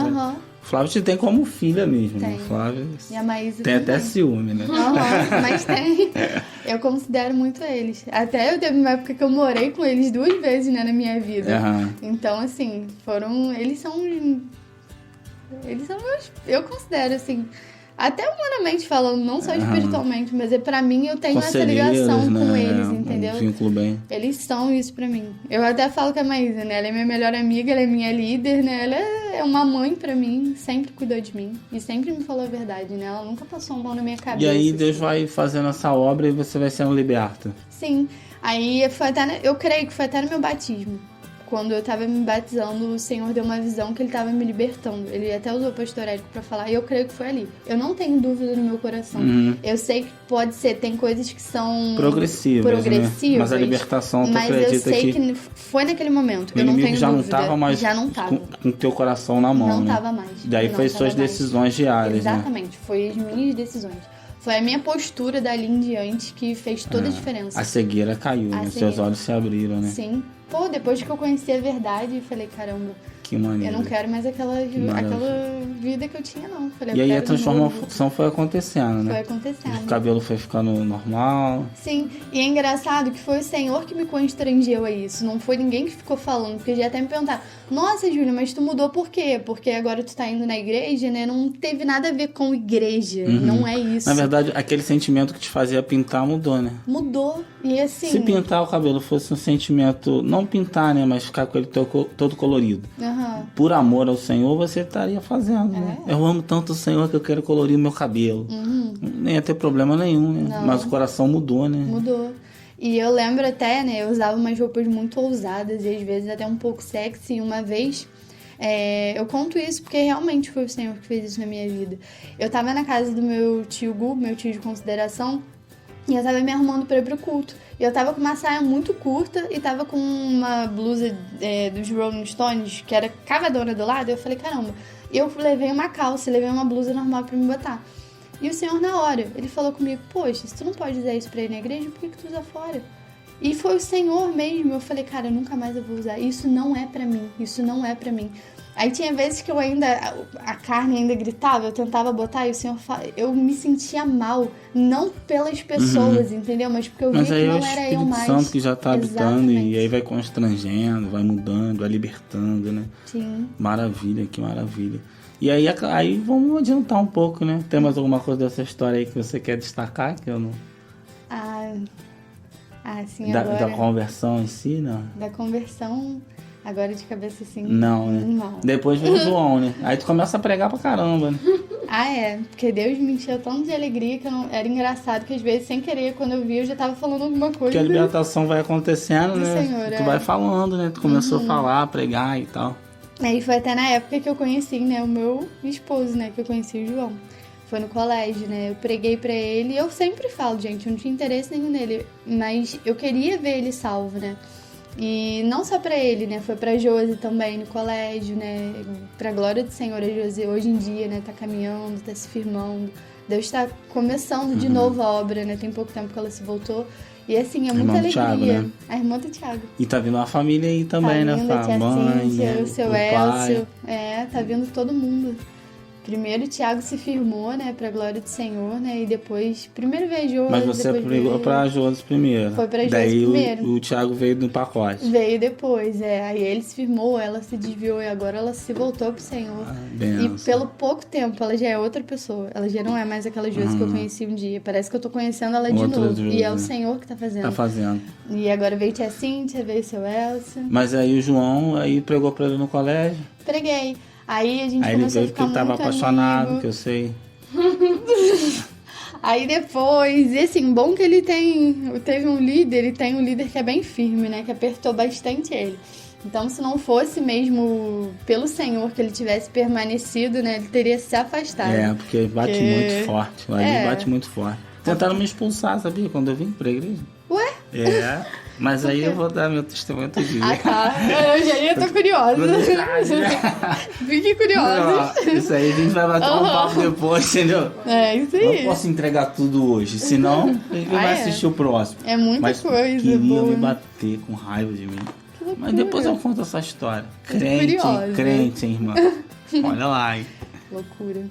O Flávio te tem como filha mesmo, né? O Flávio e a Maísa tem também. até ciúme, né? Mas tem. Eu considero muito eles. Até eu teve uma época que eu morei com eles 2 vezes, né, na minha vida. Então, assim, eles são meus... Eu considero, assim... Até humanamente falando, não só espiritualmente, mas pra mim eu tenho essa ligação, né, com eles, entendeu? Um vínculo bem. Eles são isso pra mim. Eu até falo com a Maísa, né? Ela é minha melhor amiga, ela é minha líder, né? Ela é uma mãe pra mim, sempre cuidou de mim e sempre me falou a verdade, né? Ela nunca passou uma mão na minha cabeça. E aí Deus vai fazendo essa obra e você vai sendo liberta. Sim. Aí foi até, eu creio que foi até no meu batismo. Quando eu tava me batizando, o Senhor deu uma visão que ele tava me libertando. Ele até usou o pastor Érico pra falar, e eu creio que foi ali. Eu não tenho dúvida no meu coração. Eu sei que pode ser, tem coisas que são progressivas, né? Mas a libertação, tu acredita que... Mas eu sei que foi naquele momento, eu não tenho já dúvida. Não tava mais já não tava. Com o teu coração na mão, não né? Tava mais. Daí foi suas decisões diárias, exatamente, né? Foi as minhas decisões. Foi a minha postura dali em diante que fez toda a diferença. A cegueira caiu, né? Seus olhos se abriram, né? Sim. Pô, depois que eu conheci a verdade, eu falei, caramba, que maneiro. Eu não quero mais aquela vida que eu tinha, não. Falei, e aí a transformação foi acontecendo, né? Foi acontecendo. O cabelo foi ficando normal. Sim, e é engraçado que foi o Senhor que me constrangeu a isso. Não foi ninguém que ficou falando, porque já até me perguntaram, nossa, Júlia, mas tu mudou por quê? Porque agora tu tá indo na igreja, né? Não teve nada a ver com igreja, não é isso. Na verdade, aquele sentimento que te fazia pintar mudou, né? Mudou, e assim... Se pintar o cabelo fosse um sentimento, não pintar, né? Mas ficar com ele todo colorido. Por amor ao Senhor, você estaria fazendo, né? Eu amo tanto o Senhor que eu quero colorir meu cabelo. Nem ia ter problema nenhum, né? Não. Mas o coração mudou, né? Mudou. E eu lembro até, né? Eu usava umas roupas muito ousadas e às vezes até um pouco sexy. Uma vez, eu conto isso porque realmente foi o Senhor que fez isso na minha vida. Eu tava na casa do meu tio Gu, meu tio de consideração, e eu tava me arrumando pra ir pro culto. E eu tava com uma saia muito curta e tava com uma blusa dos Rolling Stones, que era cavadona do lado. Eu falei, caramba. E eu levei uma calça, levei uma blusa normal pra me botar. E o Senhor, na hora, ele falou comigo, poxa, se tu não pode usar isso pra ir na igreja, por que tu usa fora? E foi o Senhor mesmo. Eu falei, cara, nunca mais eu vou usar. Isso não é pra mim. Isso não é pra mim. Aí tinha vezes que eu ainda, a carne ainda gritava, eu tentava botar e o Senhor, eu me sentia mal, não pelas pessoas, entendeu? Mas porque eu via que não era eu mais. Mas aí é o Espírito Santo que já tá habitando, Exatamente. e aí vai constrangendo, vai mudando, vai libertando, né? Sim. Maravilha, que maravilha. E aí vamos adiantar um pouco, né? Tem mais alguma coisa dessa história aí que você quer destacar? Que eu não... Sim, da agora... conversão em si, não? Da conversão, agora de cabeça assim... Não, né? Não. Depois vem o João, né? Aí tu começa a pregar pra caramba, né? Porque Deus me encheu tanto de alegria que era engraçado que às vezes, sem querer, quando eu vi, eu já tava falando alguma coisa. Porque a libertação vai acontecendo, né? Senhor, tu vai falando, né? Tu começou a falar, a pregar e tal. Aí foi até na época que eu conheci, né, o meu esposo, né, que eu conheci o João. Foi no colégio, né, eu preguei pra ele e eu sempre falo, gente, eu não tinha interesse nenhum nele, mas eu queria ver ele salvo, né. E não só pra ele, né, foi pra Josi também no colégio, né, pra glória do Senhor, a Josi hoje em dia, né, tá caminhando, tá se firmando. Deus tá começando de novo a obra, né, tem pouco tempo que ela se voltou. E assim, é muita alegria. Thiago, né? A irmã do Thiago. E tá vindo uma família aí também, tá né? vindo a tia Mãe, Cíntia, o seu pai. Elcio. Tá vindo todo mundo. Primeiro o Thiago se firmou, né, pra glória do Senhor, né, e depois, primeiro veio a Josi, Mas você pregou pra Josi primeiro. Foi pra Josi Daí primeiro. o Thiago veio no pacote. Veio depois, aí ele se firmou, ela se desviou e agora ela se voltou pro Senhor. E pelo pouco tempo, ela já é outra pessoa. Ela já não é mais aquela Josi que eu conheci um dia. Parece que eu tô conhecendo ela de novo. Josi. E é o Senhor que tá fazendo. Tá fazendo. E agora veio tia Cíntia, veio o seu Elcio. Mas aí o João aí pregou pra ele no colégio. Preguei. Aí a gente Aí ele começou a veio porque ficar ele tava muito apaixonado, amigo. que eu sei. Aí depois, e assim, bom que ele teve um líder, ele tem um líder que é bem firme, né, que apertou bastante ele. Então, se não fosse mesmo pelo Senhor que ele tivesse permanecido, né, ele teria se afastado. Porque bate muito forte, ali bate muito forte. Tentaram me expulsar, sabia, quando eu vim pra igreja. Ué? Mas aí eu vou dar meu testemunho outro dia. Tá, eu tô curiosa. Fique curiosa. Isso aí a gente vai bater um papo depois, entendeu? É, isso aí. Não posso entregar tudo hoje, senão a gente vai assistir o próximo. É muita coisa queria boa. me bater com raiva de mim. Que loucura. Mas depois eu conto essa história. Curiosa. Crente, hein, irmã? Olha lá, hein? Loucura.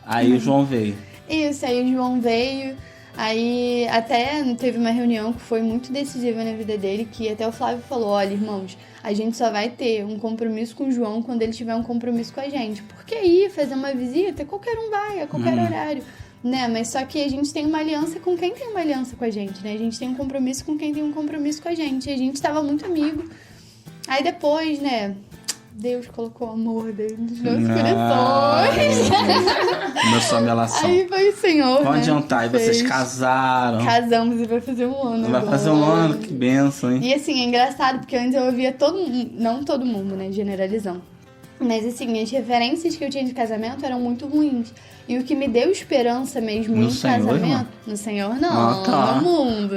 Aí o João veio. Isso, aí o João veio. Aí até teve uma reunião que foi muito decisiva na vida dele, que até o Flávio falou, olha, irmãos, a gente só vai ter um compromisso com o João quando ele tiver um compromisso com a gente. Porque aí, fazer uma visita, qualquer um vai, a qualquer horário. Né? Mas só que a gente tem uma aliança com quem tem uma aliança com a gente, né? A gente tem um compromisso com quem tem um compromisso com a gente. E a gente tava muito amigo. Aí depois, né... Deus colocou o amor dele nos nossos corações. Começou a melação. Aí foi o Senhor, Vamos né? adiantar, e vocês Fez. casaram. Casamos e vai fazer um ano Vai agora. fazer um ano, que bênção, hein? E assim, é engraçado, porque antes eu ouvia não todo mundo, né, generalizando. Mas assim, as referências que eu tinha de casamento eram muito ruins. E o que me deu esperança mesmo No em Senhor, casamento... irmã? No Senhor, não. Tá. No mundo.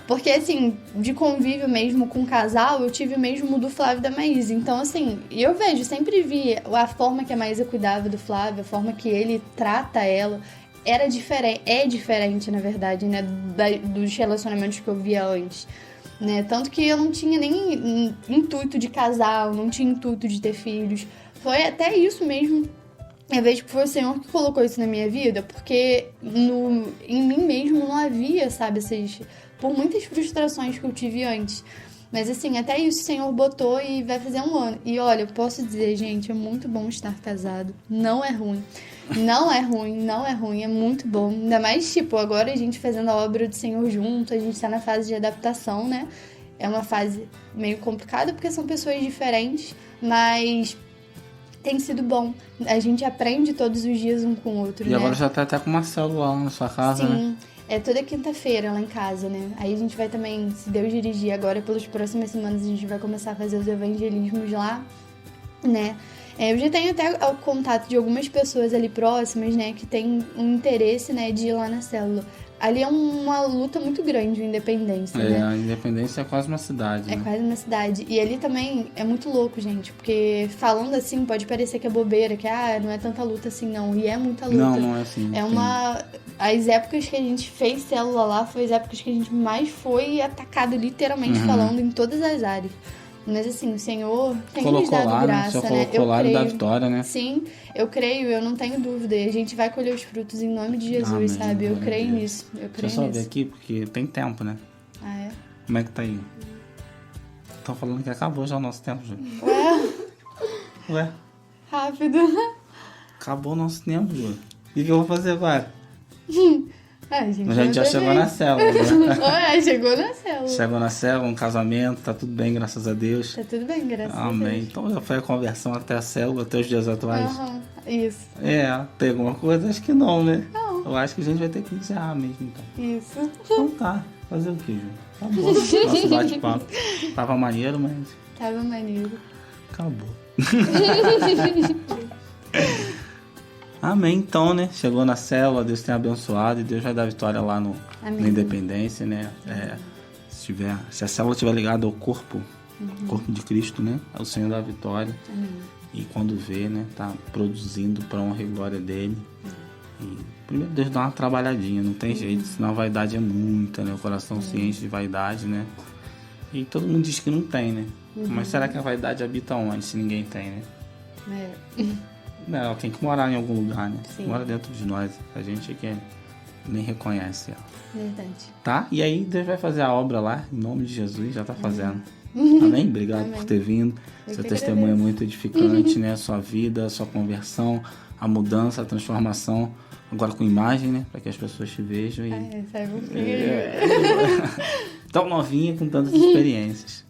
Porque assim, de convívio mesmo com casal, eu tive mesmo do Flávio e da Maísa. Então assim, eu vejo, sempre vi a forma que a Maísa cuidava do Flávio, a forma que ele trata ela... é diferente, na verdade, né, dos relacionamentos que eu via antes. Né? Tanto que eu não tinha nem intuito de casar, não tinha intuito de ter filhos. Foi até isso mesmo. Eu vejo que foi o Senhor que colocou isso na minha vida, porque em mim mesmo não havia, sabe, por muitas frustrações que eu tive antes. Mas assim, até isso o Senhor botou e vai fazer um ano. E olha, eu posso dizer, gente, é muito bom estar casado. Não é ruim. Não é ruim, é muito bom. Ainda mais, tipo, agora a gente fazendo a obra do Senhor junto, a gente tá na fase de adaptação, né? É uma fase meio complicada, porque são pessoas diferentes, mas tem sido bom. A gente aprende todos os dias um com o outro, E né? agora já tá até com o Marcelo lá na sua casa, né? Sim, é toda quinta-feira lá em casa, né? Aí a gente vai também, se Deus dirigir agora, pelas próximas semanas, a gente vai começar a fazer os evangelismos lá, né? Eu já tenho até o contato de algumas pessoas ali próximas, né, que tem um interesse, né, de ir lá na célula. Ali é uma luta muito grande, a Independência, né? A Independência é quase uma cidade, É né? quase uma cidade. E ali também é muito louco, gente, porque falando assim pode parecer que é bobeira, que não é tanta luta assim, não. E é muita luta. Não é assim. É uma... As épocas que a gente fez célula lá foi as épocas que a gente mais foi atacado, literalmente falando, em todas as áreas. Mas assim, o Senhor tem nos Colocou dado lá, né? graça, Você né? colocou lá e dá vitória, né? Sim, eu creio, eu não tenho dúvida. E a gente vai colher os frutos em nome de Jesus, Amém, sabe? Eu glória a creio Deus. nisso. Eu Deixa eu creio só ver nisso. aqui, porque tem tempo, né? Ah, é? Como é que tá aí? Estão falando que acabou já o nosso tempo, Júlia. Ué, Rápido. acabou o nosso tempo, Júlia. O que eu vou fazer agora? Ai, gente, A gente já chegou na célula, né? Olha, chegou na célula. Chegou na célula, um casamento, tá tudo bem, graças a Deus. Tá tudo bem, graças a Amém. Deus. Então já foi a conversão até a célula, até os dias atuais. Aham, isso, Tem alguma coisa? Acho que não, né? Não. Eu acho que a gente vai ter que encerrar mesmo, então. isso. Então tá. Fazer o quê, Júlia? Tá bom. Nosso bate-papo. Tava maneiro, mas Tava maneiro. acabou. Amém, então, né? Chegou na célula, Deus tem abençoado e Deus vai dar vitória lá no Amém. Independência, né? Se a célula estiver ligada ao corpo de Cristo, né? O Senhor dá vitória. Amém. E quando vê, né? Tá produzindo pra honra e glória dele. E primeiro Deus dá uma trabalhadinha, não tem jeito, senão a vaidade é muita, né? O coração se enche de vaidade, né? E todo mundo diz que não tem, né? Mas será que a vaidade habita onde, se ninguém tem, né? É. Não, tem que morar em algum lugar, né? Sim. Mora dentro de nós. A gente é que nem reconhece ela. Verdade. Tá? E aí Deus vai fazer a obra lá, em nome de Jesus, já tá fazendo. Amém? Obrigado Amém. por ter vindo. Eu Seu que testemunho é agradeço. muito edificante, né? Sua vida, sua conversão, a mudança, a transformação. Agora com imagem, né? Para que as pessoas te vejam. E... Sai um Tão novinha com tantas experiências.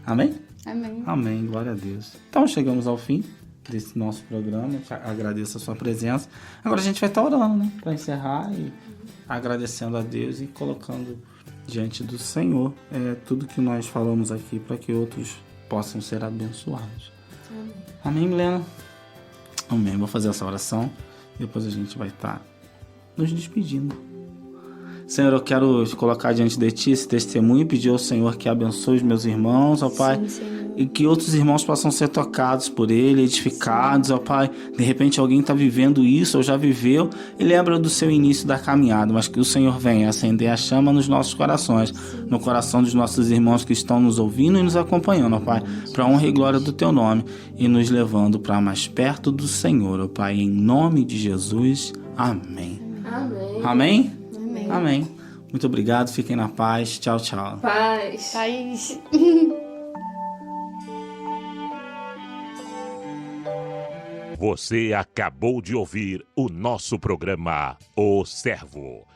Amém? Amém. Amém, glória a Deus. Então chegamos ao fim desse nosso programa. Eu agradeço a sua presença. Agora a gente vai estar orando, né? Para encerrar e agradecendo a Deus e colocando diante do Senhor tudo que nós falamos aqui para que outros possam ser abençoados. Amém, Milena? Amém. Vou fazer essa oração. Depois a gente vai estar nos despedindo. Senhor, eu quero colocar diante de Ti esse testemunho e pedir ao Senhor que abençoe os meus irmãos, ó Pai, Sim, Senhor. e que outros irmãos possam ser tocados por Ele, edificados, ó Pai. De repente alguém está vivendo isso ou já viveu e lembra do seu início da caminhada, mas que o Senhor venha acender a chama nos nossos corações, no coração dos nossos irmãos que estão nos ouvindo e nos acompanhando, ó Pai, para a honra e glória do Teu nome e nos levando para mais perto do Senhor, ó Pai, em nome de Jesus. Amém. Amém. Amém? Amém. Amém. Muito obrigado, fiquem na paz. Tchau, tchau. Paz. Paz. Você acabou de ouvir o nosso programa O Servo.